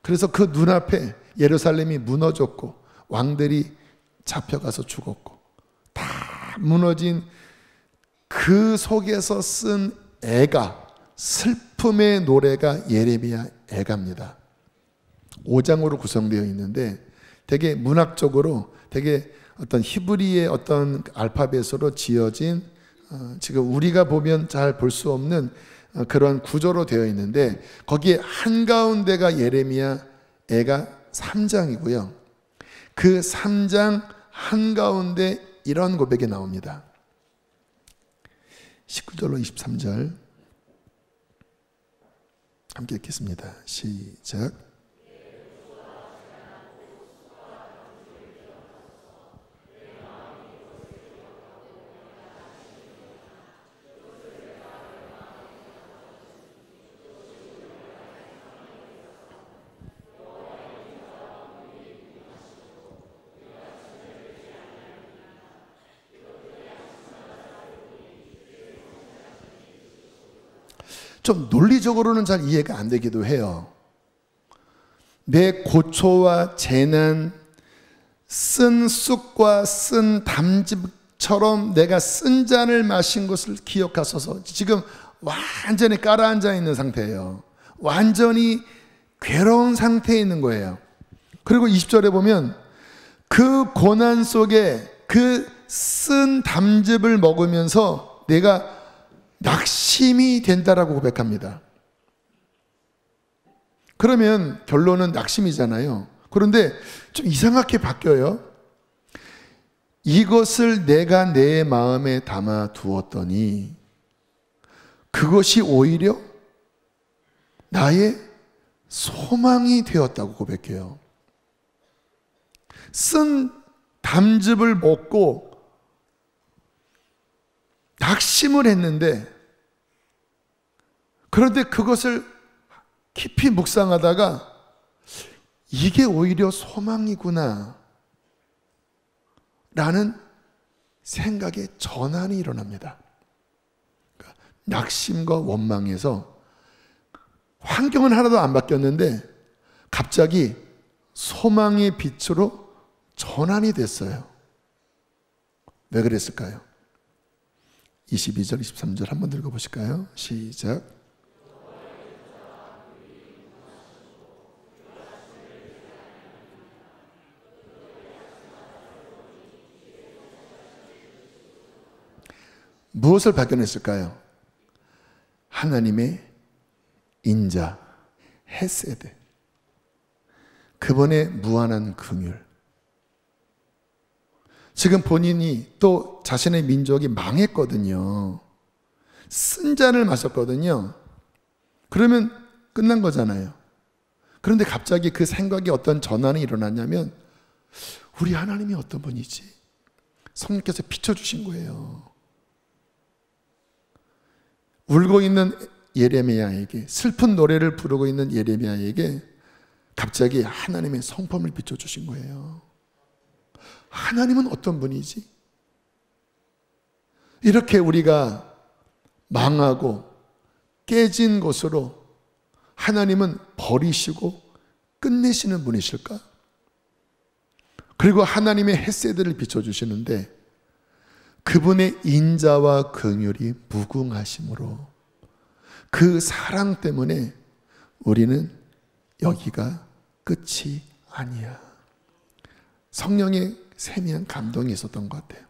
그래서 그 눈앞에 예루살렘이 무너졌고 왕들이 잡혀가서 죽었고 다 무너진 그 속에서 쓴 애가, 슬픔의 노래가 예레미야 애가입니다. 5장으로 구성되어 있는데 되게 문학적으로 되게 어떤 히브리의 어떤 알파벳으로 지어진 지금 우리가 보면 잘 볼 수 없는 그런 구조로 되어 있는데, 거기에 한가운데가 예레미야 애가 3장이고요. 그 3장 한가운데 이런 고백이 나옵니다. 19절로 23절 함께 읽겠습니다. 시작. 좀 논리적으로는 잘 이해가 안 되기도 해요. 내 고초와 재난, 쓴 쑥과 쓴 담즙처럼 내가 쓴 잔을 마신 것을 기억하소서. 지금 완전히 깔아앉아 있는 상태예요. 완전히 괴로운 상태에 있는 거예요. 그리고 20절에 보면 그 고난 속에 그 쓴 담즙을 먹으면서 내가 낙심이 된다라고 고백합니다. 그러면 결론은 낙심이잖아요. 그런데 좀 이상하게 바뀌어요. 이것을 내가 내 마음에 담아 두었더니 그것이 오히려 나의 소망이 되었다고 고백해요. 쓴 담즙을 먹고 낙심을 했는데, 그런데 그것을 깊이 묵상하다가 이게 오히려 소망이구나 라는 생각의 전환이 일어납니다. 그러니까 낙심과 원망에서 환경은 하나도 안 바뀌었는데 갑자기 소망의 빛으로 전환이 됐어요. 왜 그랬을까요? 22절, 23절 한번 읽어보실까요? 시작. 무엇을 발견했을까요? 하나님의 인자, 헤세드, 그분의 무한한 긍휼. 지금 본인이 또 자신의 민족이 망했거든요. 쓴 잔을 마셨거든요. 그러면 끝난 거잖아요. 그런데 갑자기 그 생각에 어떤 전환이 일어났냐면, 우리 하나님이 어떤 분이지? 성령께서 비춰주신 거예요. 울고 있는 예레미야에게, 슬픈 노래를 부르고 있는 예레미야에게 갑자기 하나님의 성품을 비춰주신 거예요. 하나님은 어떤 분이지? 이렇게 우리가 망하고 깨진 것으로 하나님은 버리시고 끝내시는 분이실까? 그리고 하나님의 헤세드를 비춰주시는데, 그분의 인자와 긍휼이 무궁하심으로 그 사랑 때문에 우리는 여기가 끝이 아니야. 성령의 세미한 감동이 있었던 것 같아요.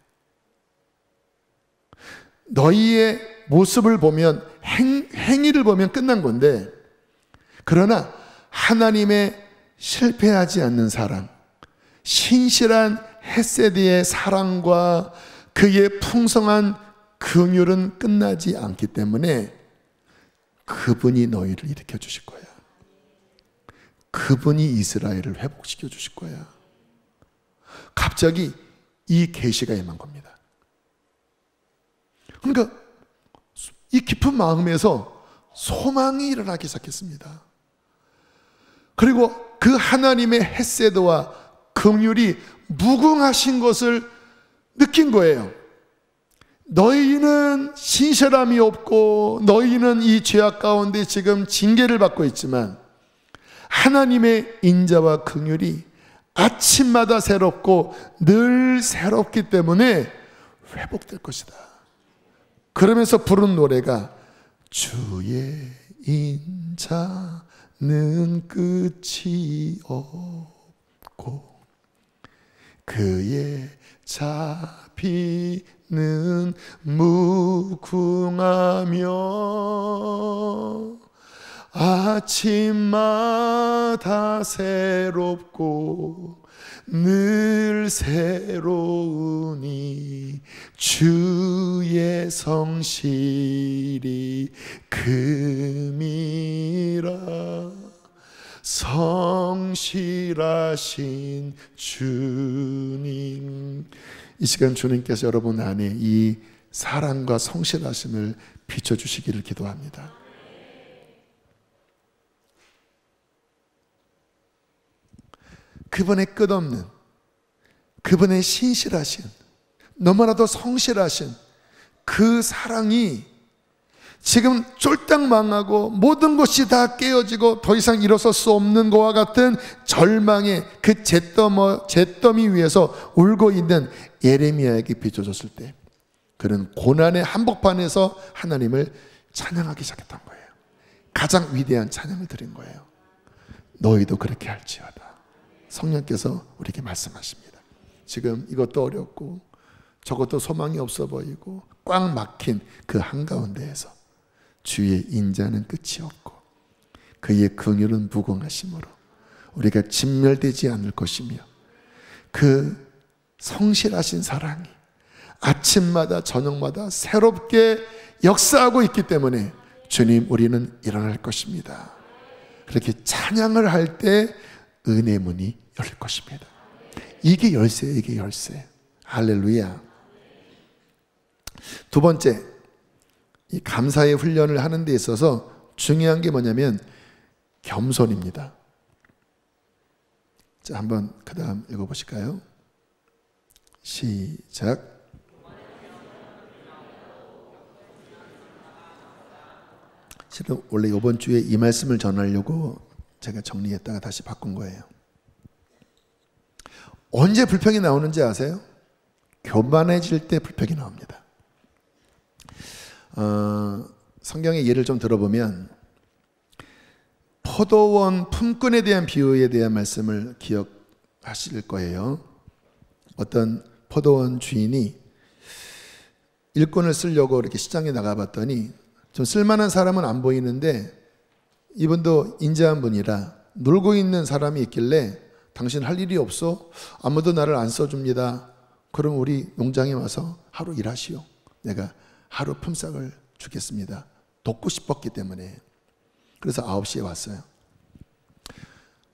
너희의 모습을 보면, 행위를 보면 끝난 건데, 그러나 하나님의 실패하지 않는 사랑, 신실한 헤세드의 사랑과 그의 풍성한 긍휼은 끝나지 않기 때문에 그분이 너희를 일으켜 주실 거야. 그분이 이스라엘을 회복시켜 주실 거야. 갑자기 이 계시가 임한 겁니다. 그러니까 이 깊은 마음에서 소망이 일어나기 시작했습니다. 그리고 그 하나님의 헤세드와 긍휼이 무궁하신 것을 느낀 거예요. 너희는 신실함이 없고 너희는 이 죄악 가운데 지금 징계를 받고 있지만 하나님의 인자와 긍휼이 아침마다 새롭고 늘 새롭기 때문에 회복될 것이다. 그러면서 부른 노래가 주의 인자는 끝이 없고 그의 자비는 무궁하며 아침마다 새롭고 늘 새로우니 주의 성실이 금이라 성실하신 주님. 이 시간 주님께서 여러분 안에 이 사랑과 성실하심을 비춰주시기를 기도합니다. 그분의 끝없는, 그분의 신실하신, 너무나도 성실하신 그 사랑이 지금 쫄딱 망하고 모든 것이 다 깨어지고 더 이상 일어설 수 없는 것과 같은 절망의 그 잿더미 위에서 울고 있는 예레미야에게 비춰졌을 때 그는 고난의 한복판에서 하나님을 찬양하기 시작했던 거예요. 가장 위대한 찬양을 드린 거예요. 너희도 그렇게 할지어다. 성령께서 우리에게 말씀하십니다. 지금 이것도 어렵고 저것도 소망이 없어 보이고 꽉 막힌 그 한가운데에서 주의 인자는 끝이 없고 그의 긍휼은 무궁하심으로 우리가 진멸되지 않을 것이며 그 성실하신 사랑이 아침마다 저녁마다 새롭게 역사하고 있기 때문에 주님 우리는 일어날 것입니다. 그렇게 찬양을 할 때 은혜 문이 열릴 것입니다. 이게 열쇠예요. 이게 열쇠. 할렐루야. 두 번째, 이 감사의 훈련을 하는 데 있어서 중요한 게 뭐냐면 겸손입니다. 자, 한번 그 다음 읽어보실까요? 시작. 실은 원래 이번 주에 이 말씀을 전하려고 제가 정리했다가 다시 바꾼 거예요. 언제 불평이 나오는지 아세요? 교만해질 때 불평이 나옵니다. 성경의 예를 좀 들어보면 포도원 품꾼에 대한 비유에 대한 말씀을 기억하실 거예요. 어떤 포도원 주인이 일꾼을 쓰려고 이렇게 시장에 나가봤더니 좀 쓸만한 사람은 안 보이는데 이분도 인자한 분이라 놀고 있는 사람이 있길래 당신 할 일이 없어? 아무도 나를 안 써줍니다. 그럼 우리 농장에 와서 하루 일하시오. 내가 하루 품삯을 주겠습니다. 돕고 싶었기 때문에. 그래서 9시에 왔어요.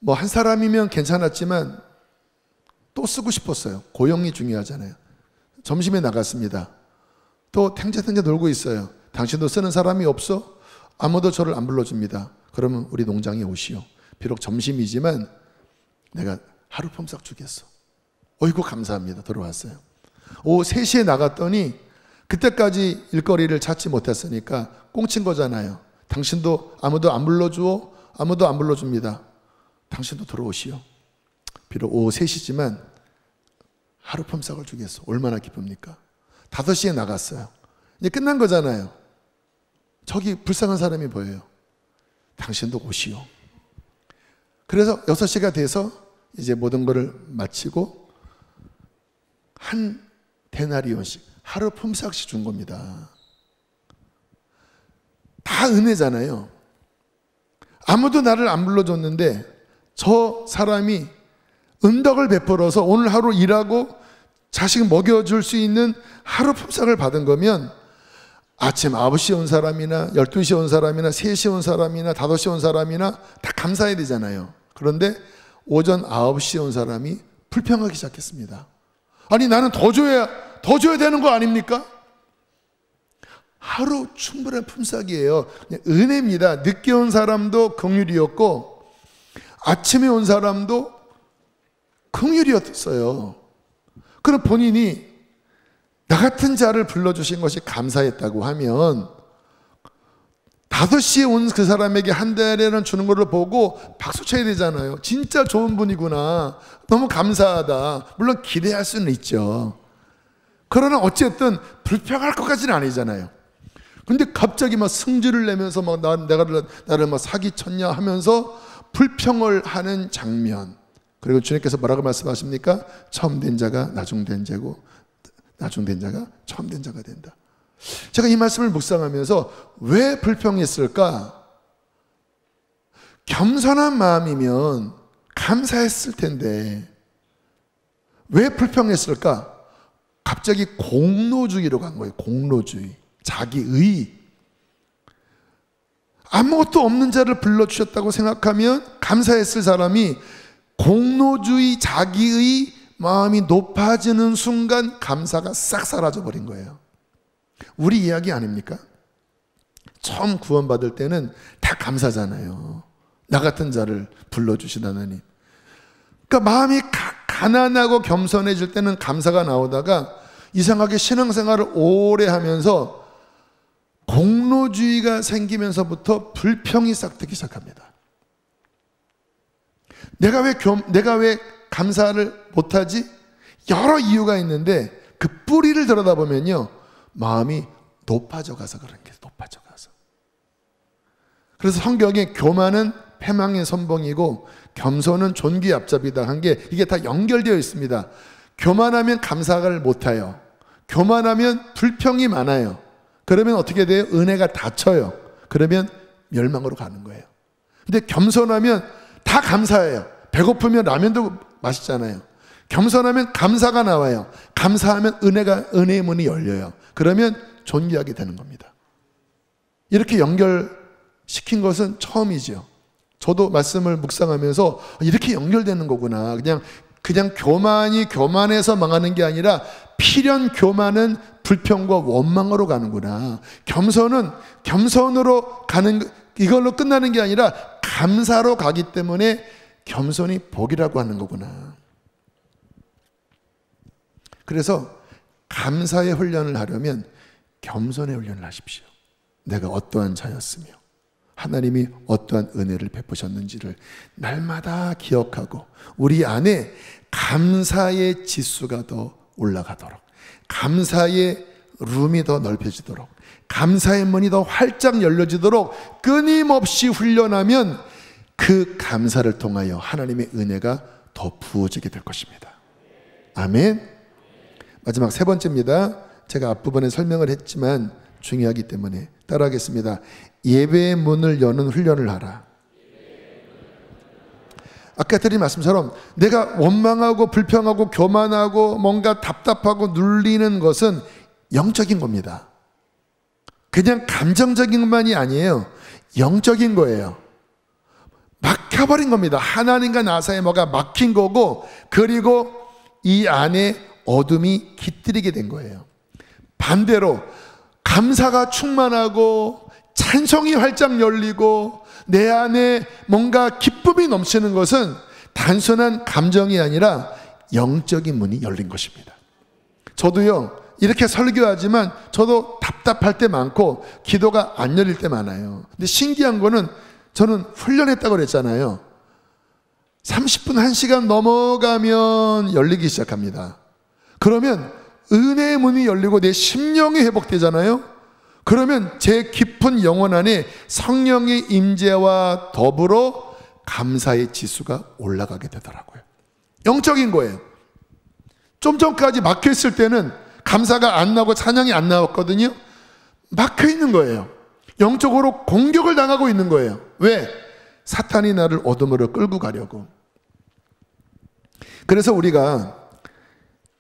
뭐 한 사람이면 괜찮았지만 또 쓰고 싶었어요. 고용이 중요하잖아요. 점심에 나갔습니다. 또 탱자탱자 놀고 있어요. 당신도 쓰는 사람이 없어? 아무도 저를 안 불러줍니다. 그러면 우리 농장에 오시오. 비록 점심이지만 내가 하루 품삯 주겠어. 어이구 감사합니다. 들어왔어요. 오후 3시에 나갔더니 그때까지 일거리를 찾지 못했으니까 꽁친 거잖아요. 당신도 아무도 안 불러주오? 아무도 안 불러줍니다. 당신도 들어오시오. 비록 오후 3시지만 하루 품삯을 주겠어. 얼마나 기쁩니까? 5시에 나갔어요. 이제 끝난 거잖아요. 저기 불쌍한 사람이 보여요. 당신도 오시오. 그래서 6시가 돼서 이제 모든 것을 마치고 한 데나리온씩 하루 품삯씩 준 겁니다. 다 은혜잖아요. 아무도 나를 안 불러줬는데 저 사람이 은덕을 베풀어서 오늘 하루 일하고 자식 먹여줄 수 있는 하루 품삯을 받은 거면 아침 9시에 온 사람이나 12시에 온 사람이나 3시에 온 사람이나 5시에 온 사람이나 다 감사해야 되잖아요. 그런데 오전 9시에 온 사람이 불평하기 시작했습니다. 아니 나는 더 줘야 되는 거 아닙니까? 하루 충분한 품삯이에요. 그냥 은혜입니다. 늦게 온 사람도 긍휼이었고 아침에 온 사람도 긍휼이었어요. 그럼 본인이 나 같은 자를 불러주신 것이 감사했다고 하면 5시에 온 그 사람에게 한 달에는 주는 것을 보고 박수 쳐야 되잖아요. 진짜 좋은 분이구나. 너무 감사하다. 물론 기대할 수는 있죠. 그러나 어쨌든 불평할 것까지는 아니잖아요. 근데 갑자기 막 승질을 내면서 막 나를 막 사기쳤냐 하면서 불평을 하는 장면. 그리고 주님께서 뭐라고 말씀하십니까? 처음 된 자가 나중된 자고 나중된 자가 처음된 자가 된다. 제가 이 말씀을 묵상하면서 왜 불평했을까? 겸손한 마음이면 감사했을 텐데 왜 불평했을까? 갑자기 공로주의로 간 거예요. 공로주의, 자기의. 아무것도 없는 자를 불러주셨다고 생각하면 감사했을 사람이 공로주의, 자기의 마음이 높아지는 순간 감사가 싹 사라져버린 거예요. 우리 이야기 아닙니까? 처음 구원받을 때는 다 감사잖아요. 나 같은 자를 불러주신 하나님. 그러니까 마음이 가난하고 겸손해질 때는 감사가 나오다가 이상하게 신앙생활을 오래 하면서 공로주의가 생기면서부터 불평이 싹 트기 시작합니다. 내가 왜 감사를 못하지? 여러 이유가 있는데 그 뿌리를 들여다보면요 마음이 높아져 가서 그런 게 높아져 가서. 그래서 성경에 교만은 패망의 선봉이고 겸손은 존귀의 앞잡이다 한 게 이게 다 연결되어 있습니다. 교만하면 감사를 못해요. 교만하면 불평이 많아요. 그러면 어떻게 돼요? 은혜가 닫혀요. 그러면 멸망으로 가는 거예요. 근데 겸손하면 다 감사해요. 배고프면 라면도 맛있잖아요. 겸손하면 감사가 나와요. 감사하면 은혜의 문이 열려요. 그러면 존귀하게 되는 겁니다. 이렇게 연결시킨 것은 처음이죠. 저도 말씀을 묵상하면서 이렇게 연결되는 거구나. 그냥 교만이 교만해서 망하는 게 아니라 필연 교만은 불평과 원망으로 가는구나. 겸손은 겸손으로 가는, 이걸로 끝나는 게 아니라 감사로 가기 때문에 겸손이 복이라고 하는 거구나. 그래서 감사의 훈련을 하려면 겸손의 훈련을 하십시오. 내가 어떠한 자였으며 하나님이 어떠한 은혜를 베푸셨는지를 날마다 기억하고 우리 안에 감사의 지수가 더 올라가도록, 감사의 룸이 더 넓혀지도록, 감사의 문이 더 활짝 열려지도록 끊임없이 훈련하면 그 감사를 통하여 하나님의 은혜가 더 부어지게 될 것입니다. 아멘. 마지막 3번째입니다. 제가 앞부분에 설명을 했지만 중요하기 때문에 따라하겠습니다. 예배의 문을 여는 훈련을 하라. 아까 드린 말씀처럼 내가 원망하고 불평하고 교만하고 뭔가 답답하고 눌리는 것은 영적인 겁니다. 그냥 감정적인 것만이 아니에요. 영적인 거예요. 막혀버린 겁니다. 하나님과 나 사이에 뭐가 막힌 거고, 그리고 이 안에 어둠이 깃들이게 된 거예요. 반대로 감사가 충만하고 찬송이 활짝 열리고 내 안에 뭔가 기쁨이 넘치는 것은 단순한 감정이 아니라 영적인 문이 열린 것입니다. 저도요, 이렇게 설교하지만 저도 답답할 때 많고 기도가 안 열릴 때 많아요. 근데 신기한 거는 저는 훈련했다고 그랬잖아요. 30분, 1시간 넘어가면 열리기 시작합니다. 그러면 은혜의 문이 열리고 내 심령이 회복되잖아요. 그러면 제 깊은 영혼 안에 성령의 임재와 더불어 감사의 지수가 올라가게 되더라고요. 영적인 거예요. 좀 전까지 막혀있을 때는 감사가 안 나고 찬양이 안 나왔거든요. 막혀있는 거예요. 영적으로 공격을 당하고 있는 거예요. 왜? 사탄이 나를 어둠으로 끌고 가려고. 그래서 우리가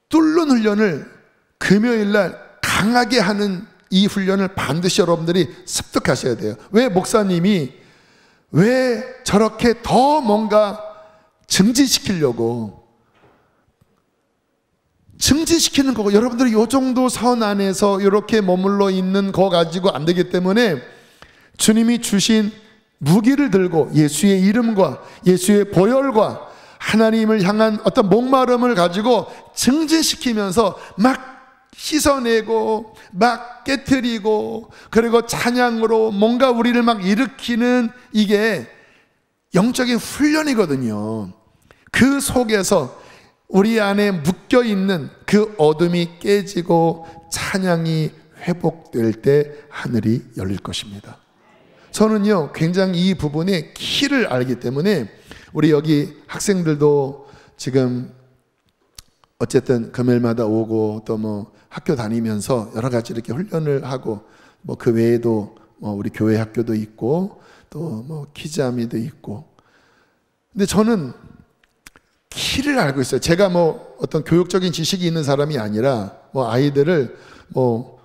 뚫는 훈련을 금요일날 강하게 하는 이 훈련을 반드시 여러분들이 습득하셔야 돼요. 왜 목사님이 왜 저렇게 더 뭔가 증진시키려고 증진시키는 거고, 여러분들이 이 정도 선 안에서 이렇게 머물러 있는 거 가지고 안 되기 때문에 주님이 주신 무기를 들고 예수의 이름과 예수의 보혈과 하나님을 향한 어떤 목마름을 가지고 증진시키면서 막 씻어내고 막 깨트리고, 그리고 찬양으로 뭔가 우리를 막 일으키는, 이게 영적인 훈련이거든요. 그 속에서 우리 안에 묶여있는 그 어둠이 깨지고 찬양이 회복될 때 하늘이 열릴 것입니다. 저는요, 굉장히 이 부분에 키를 알기 때문에 우리 여기 학생들도 지금 어쨌든 금요일마다 오고 또 뭐 학교 다니면서 여러 가지 이렇게 훈련을 하고, 뭐 그 외에도 뭐 우리 교회 학교도 있고 또 뭐 키즈아미도 있고. 근데 저는 키를 알고 있어요. 제가 뭐 어떤 교육적인 지식이 있는 사람이 아니라 뭐 아이들을 뭐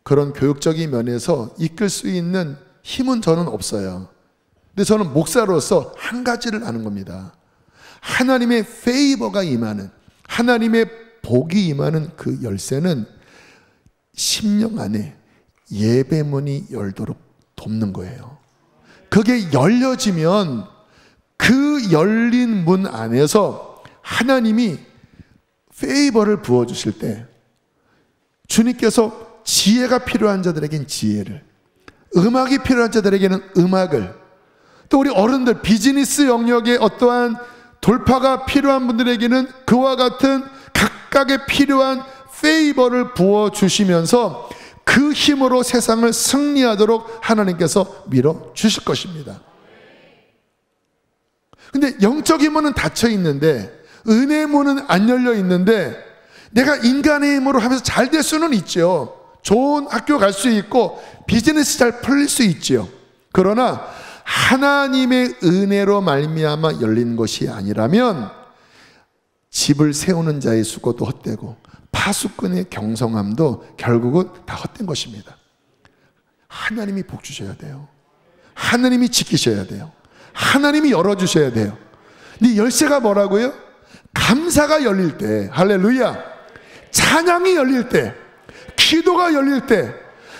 그런 교육적인 면에서 이끌 수 있는 힘은 저는 없어요. 근데 저는 목사로서 한 가지를 아는 겁니다. 하나님의 페이버가 임하는, 하나님의 복이 임하는 그 열쇠는 심령 안에 예배문이 열도록 돕는 거예요. 그게 열려지면 그 열린 문 안에서 하나님이 페이버를 부어주실 때 주님께서 지혜가 필요한 자들에겐 지혜를, 음악이 필요한 자들에게는 음악을, 또 우리 어른들 비즈니스 영역에 어떠한 돌파가 필요한 분들에게는 그와 같은 각각의 필요한 페이버를 부어주시면서 그 힘으로 세상을 승리하도록 하나님께서 밀어주실 것입니다. 근데 영적인 문은 닫혀 있는데, 은혜의 문은 안 열려 있는데, 내가 인간의 힘으로 하면서 잘 될 수는 있죠. 좋은 학교 갈 수 있고 비즈니스 잘 풀릴 수 있죠. 그러나 하나님의 은혜로 말미암아 열린 것이 아니라면 집을 세우는 자의 수고도 헛되고 파수꾼의 경성함도 결국은 다 헛된 것입니다. 하나님이 복 주셔야 돼요. 하나님이 지키셔야 돼요. 하나님이 열어주셔야 돼요. 근데 열쇠가 뭐라고요? 감사가 열릴 때, 할렐루야, 찬양이 열릴 때, 기도가 열릴 때,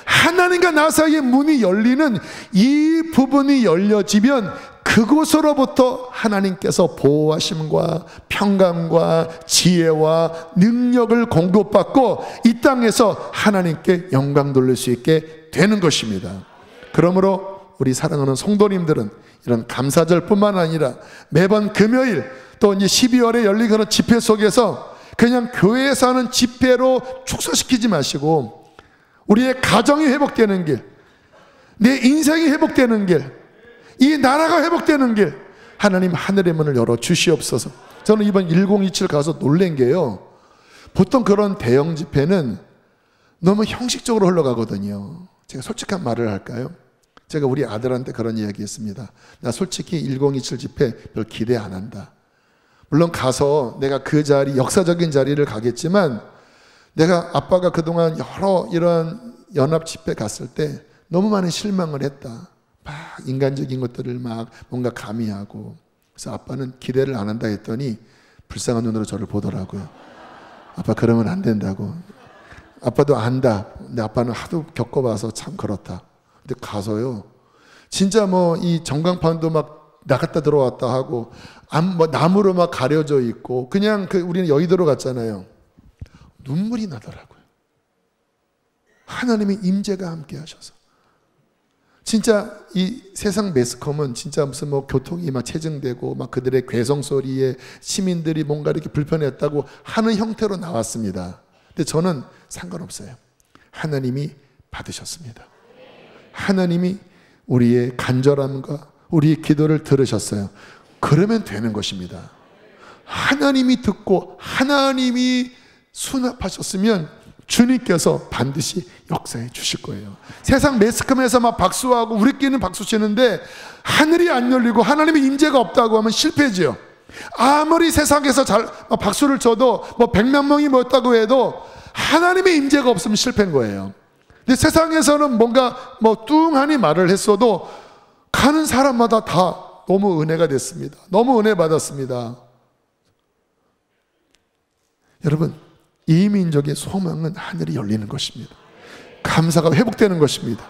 하나님과 나 사이의 문이 열리는 이 부분이 열려지면 그곳으로부터 하나님께서 보호하심과 평강과 지혜와 능력을 공급받고 이 땅에서 하나님께 영광 돌릴 수 있게 되는 것입니다. 그러므로 우리 사랑하는 성도님들은 이런 감사절뿐만 아니라 매번 금요일 또 이제 12월에 열리는 집회 속에서 그냥 교회에서 하는 집회로 축소시키지 마시고 우리의 가정이 회복되는 길, 내 인생이 회복되는 길, 이 나라가 회복되는 길, 하나님 하늘의 문을 열어 주시옵소서. 저는 이번 1027 가서 놀란 게요, 보통 그런 대형 집회는 너무 형식적으로 흘러가거든요. 제가 솔직한 말을 할까요? 제가 우리 아들한테 그런 이야기 했습니다. 나 솔직히 1027 집회 별 기대 안 한다. 물론 가서 내가 그 자리, 역사적인 자리를 가겠지만 내가 아빠가 그동안 여러 이런 연합 집회 갔을 때 너무 많은 실망을 했다. 막 인간적인 것들을 막 뭔가 가미하고. 그래서 아빠는 기대를 안 한다 했더니 불쌍한 눈으로 저를 보더라고요. 아빠 그러면 안 된다고. 아빠도 안다. 근데 아빠는 하도 겪어봐서 참 그렇다. 근데 가서요, 진짜 뭐 이 전광판도 막 나갔다 들어왔다 하고, 뭐 나무로 막 가려져 있고, 그냥 우리는 여의도로 갔잖아요. 눈물이 나더라고요. 하나님의 임재가 함께 하셔서. 진짜 이 세상 매스컴은 진짜 무슨 뭐 교통이 막 체증되고 막 그들의 괴성 소리에 시민들이 뭔가 이렇게 불편했다고 하는 형태로 나왔습니다. 근데 저는 상관없어요. 하나님이 받으셨습니다. 하나님이 우리의 간절함과 우리의 기도를 들으셨어요. 그러면 되는 것입니다. 하나님이 듣고 하나님이 수납하셨으면 주님께서 반드시 역사해 주실 거예요. 세상 매스컴에서 막 박수하고 우리끼리는 박수 치는데 하늘이 안 열리고 하나님의 임재가 없다고 하면 실패지요. 아무리 세상에서 박수를 쳐도 뭐 100만 명이 모였다고 해도 하나님의 임재가 없으면 실패인 거예요. 근데 세상에서는 뭔가 뭐 뚱하니 말을 했어도 가는 사람마다 다 너무 은혜가 됐습니다. 너무 은혜 받았습니다. 여러분, 이 민족의 소망은 하늘이 열리는 것입니다. 감사가 회복되는 것입니다.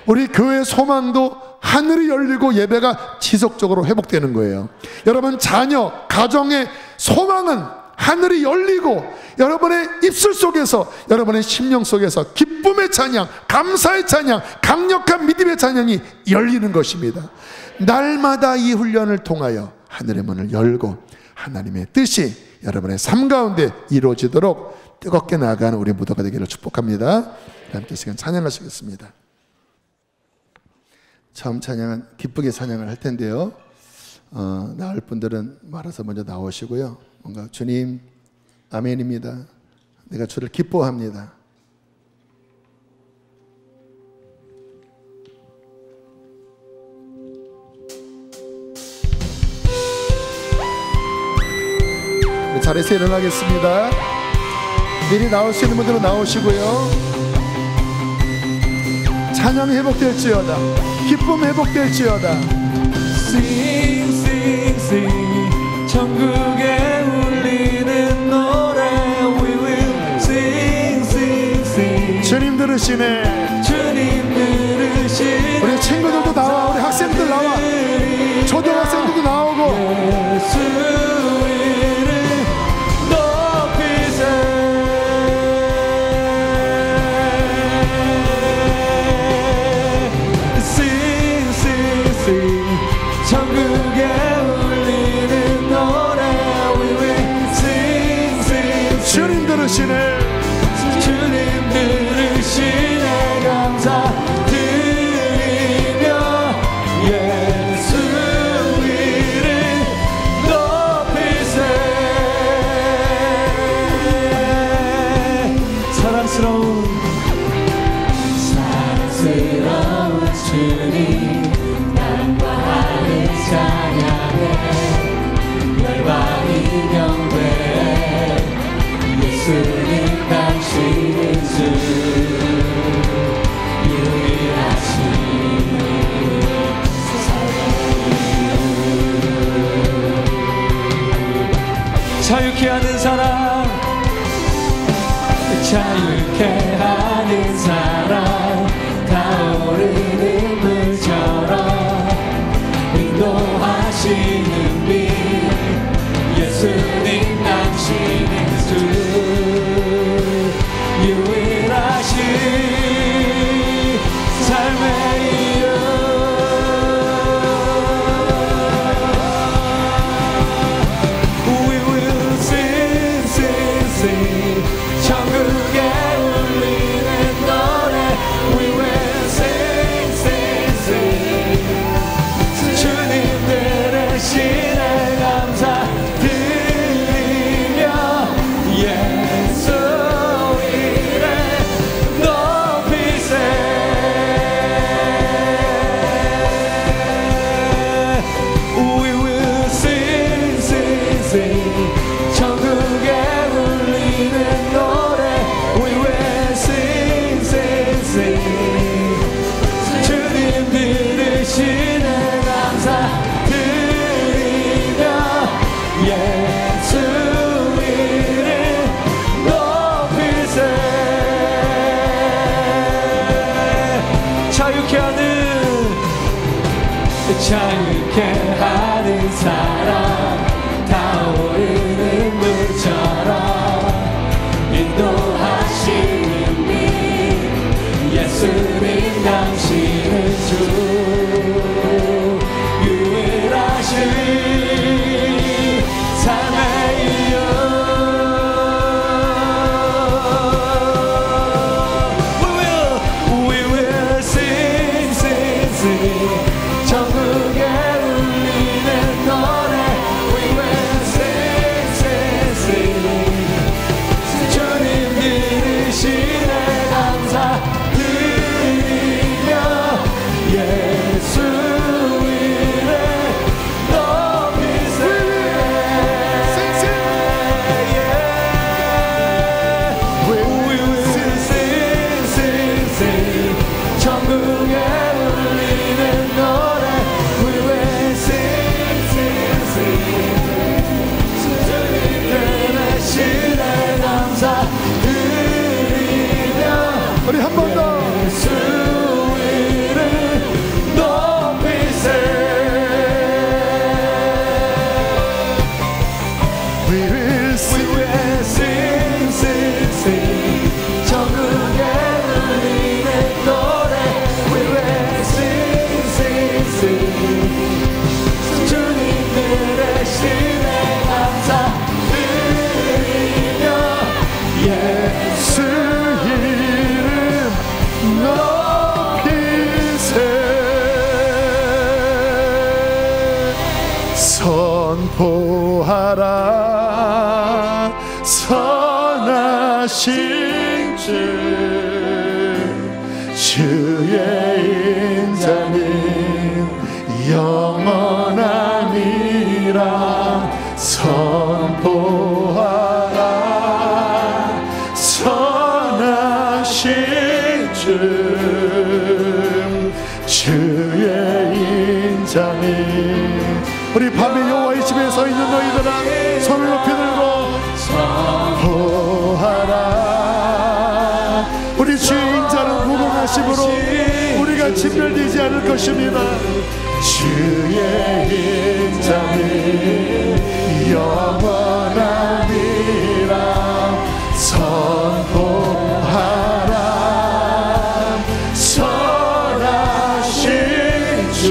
우리 교회의 소망도 하늘이 열리고 예배가 지속적으로 회복되는 거예요. 여러분 자녀, 가정의 소망은 하늘이 열리고 여러분의 입술 속에서, 여러분의 심령 속에서 기쁨의 찬양, 감사의 찬양, 강력한 믿음의 찬양이 열리는 것입니다. 날마다 이 훈련을 통하여 하늘의 문을 열고 하나님의 뜻이 여러분의 삶 가운데 이루어지도록 뜨겁게 나아가는 우리 무도가 되기를 축복합니다. 함께 시간 찬양하시겠습니다. 처음 찬양은 기쁘게 찬양을 할 텐데요, 나올 분들은 말아서 먼저 나오시고요. 뭔가 주님 아멘입니다. 내가 주를 기뻐합니다. 자리에서 일어나겠습니다. 미리 나올 수 있는 분들은 나오시고요. 찬양 회복될지어다, 기쁨 회복될지어다. Sing, sing, sing, 천국에 울리는 노래. We will sing, sing, sing. 주님 들으시네. 주님 들으시네. 우리 친구들도 나와, 우리 학생들 나와, 초등학생들도 나오고. 예수 이름 높이세. Sing, sing, sing, 천국에 울리는 노래. We will sing, sing, sing. 주님 들으시네. 주님 들으시네. 감사 드리며 예수 이름 높이세. 사랑스러운 주님, 땅과 하늘 찬양해. 열방이 경배해. 예수님 당신은 주 유일하신 자유케 하는 사랑, 자유케 하는 사랑, 타오르는 물처럼 인도하시는 빛. 예수님 당신은 주 유일하신 삶의 이유. We will sing, sing, sing, 천국에 차게 하는 사랑 타오르는 물처럼 인도하시는 미 예수님 당신은 주 우리 한 번 더 예수 이름 높이세 We will sing, sing, sing 전국에 울리는 노래 We will sing, sing, sing 주님들의 신의 감사 드리며 예수 이름 높이세 선포하라 선하신 주 주의 인자는 영원하니라 선포하라 선하신 주 주의 인자는 우리 밤에 여호와의 집에 서 있는 너희들아 손을 높이 들고 선포하라 우리 주의 인자는 무궁하심으로 우리가 진멸되지 않을 것입니다 주의 인자는 영원하니라 선포하라 선하신 주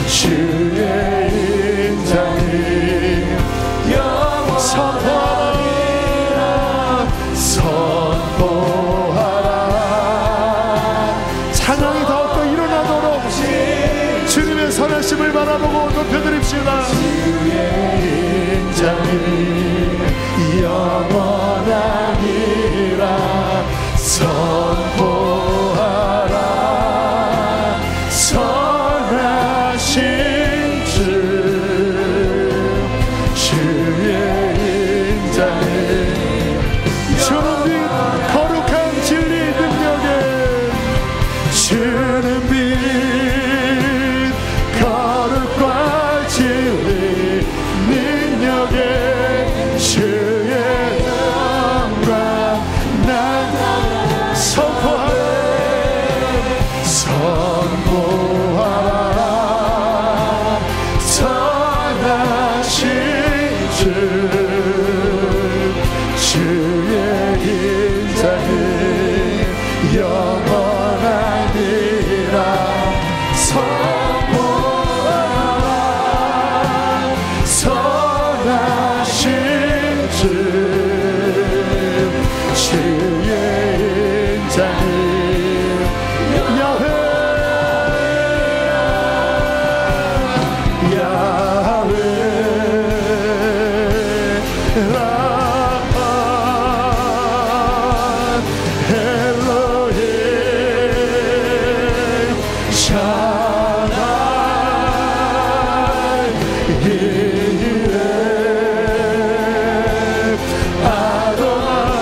주의 인자는 선포하라 선포하라 찬양이 더욱더 일어나도록 주님의 선하심을 바라보고 높여드립시다 주의 인자는 영원하니라 선포하라 선하신 주 주의 인자는 주는 빛 거룩한 진리 능력에 주는 빛 거룩과 진리 능력에 주의 영광 난 선포하라 선포하라 선하신 주 주의 인자는 영원하니라 선포하라 선하신 주 주의 인자는 야훼 야훼 라파 엘로힘 샤다이 히레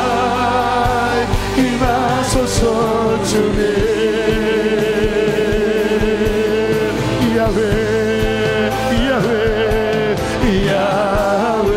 아도나이 임하소서 주님 야훼 야훼 야훼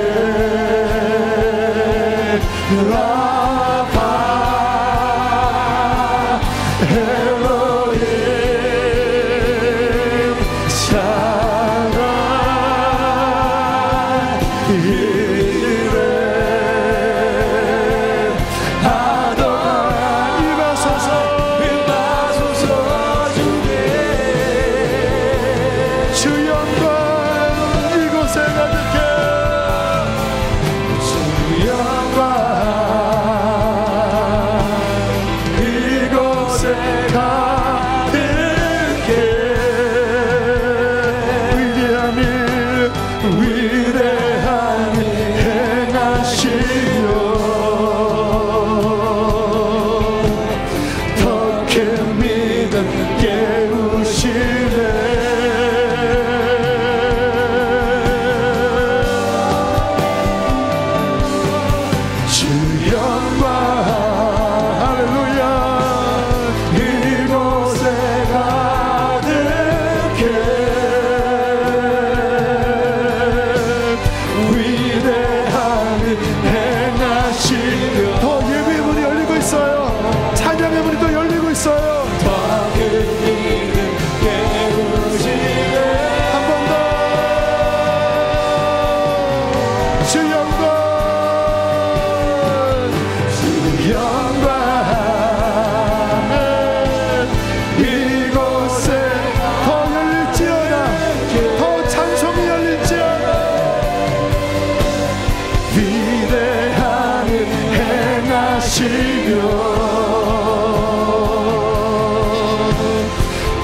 임하시며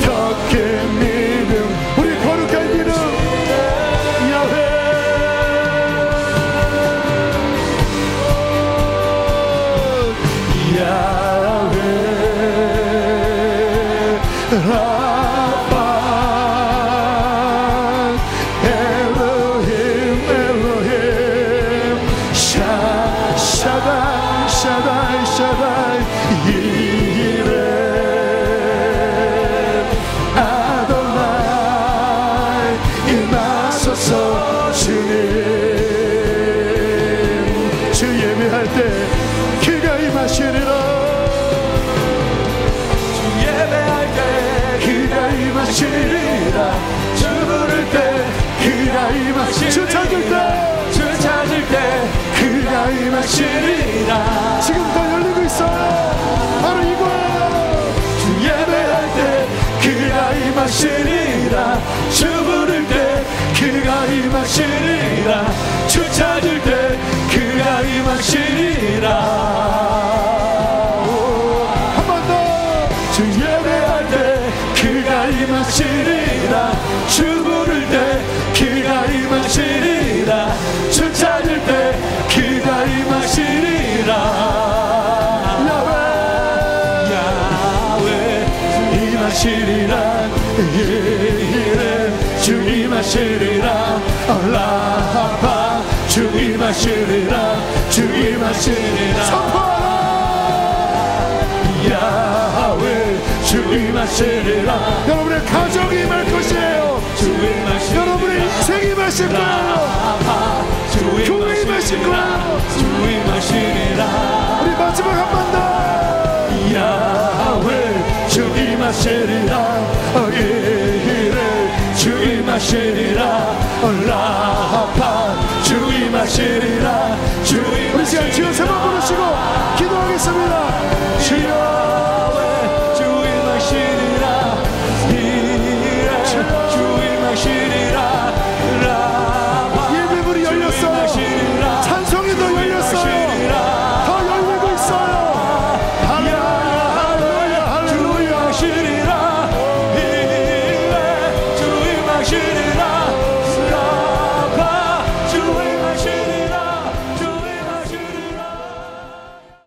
더 큰 믿음 우리 거룩한 이름 야훼 야훼 라파 엘로힘 엘로힘 샤다이 샤다이 샤다이 이레 아도나이 임하소서 주님 주 예배할 때 그가 임하시리라 주 예배할 때 그가 임하시리라 주 부를 때 그가 임하시리라 주 찾을 때 그가 임하시리라 지금 더 열리고 있어요 바로 이거예요 주 예배할 때 그가 임하시리라 주 부를 때 그가 임하시리라 주 찾을 때 그가 임하시리라 한 번 더 주 예배할 때 그가 임하시리라 주 부를 때 그가 임하시리라 주 찾을 때 그가 임하시리라 야훼 야훼 임하시리라 이레 주 임하시리라 라파 주 임하시리라 주 임하시리라 야훼 주 임하시리라 여러분의 가정이 임할 것이에요 여러분의 인생이 임하실 거예요 교회 임하실 거예요 우리 마지막 한 번 더 야훼 주 임하시리라 이레 주 임하시리라 라파 주 임하시리라 주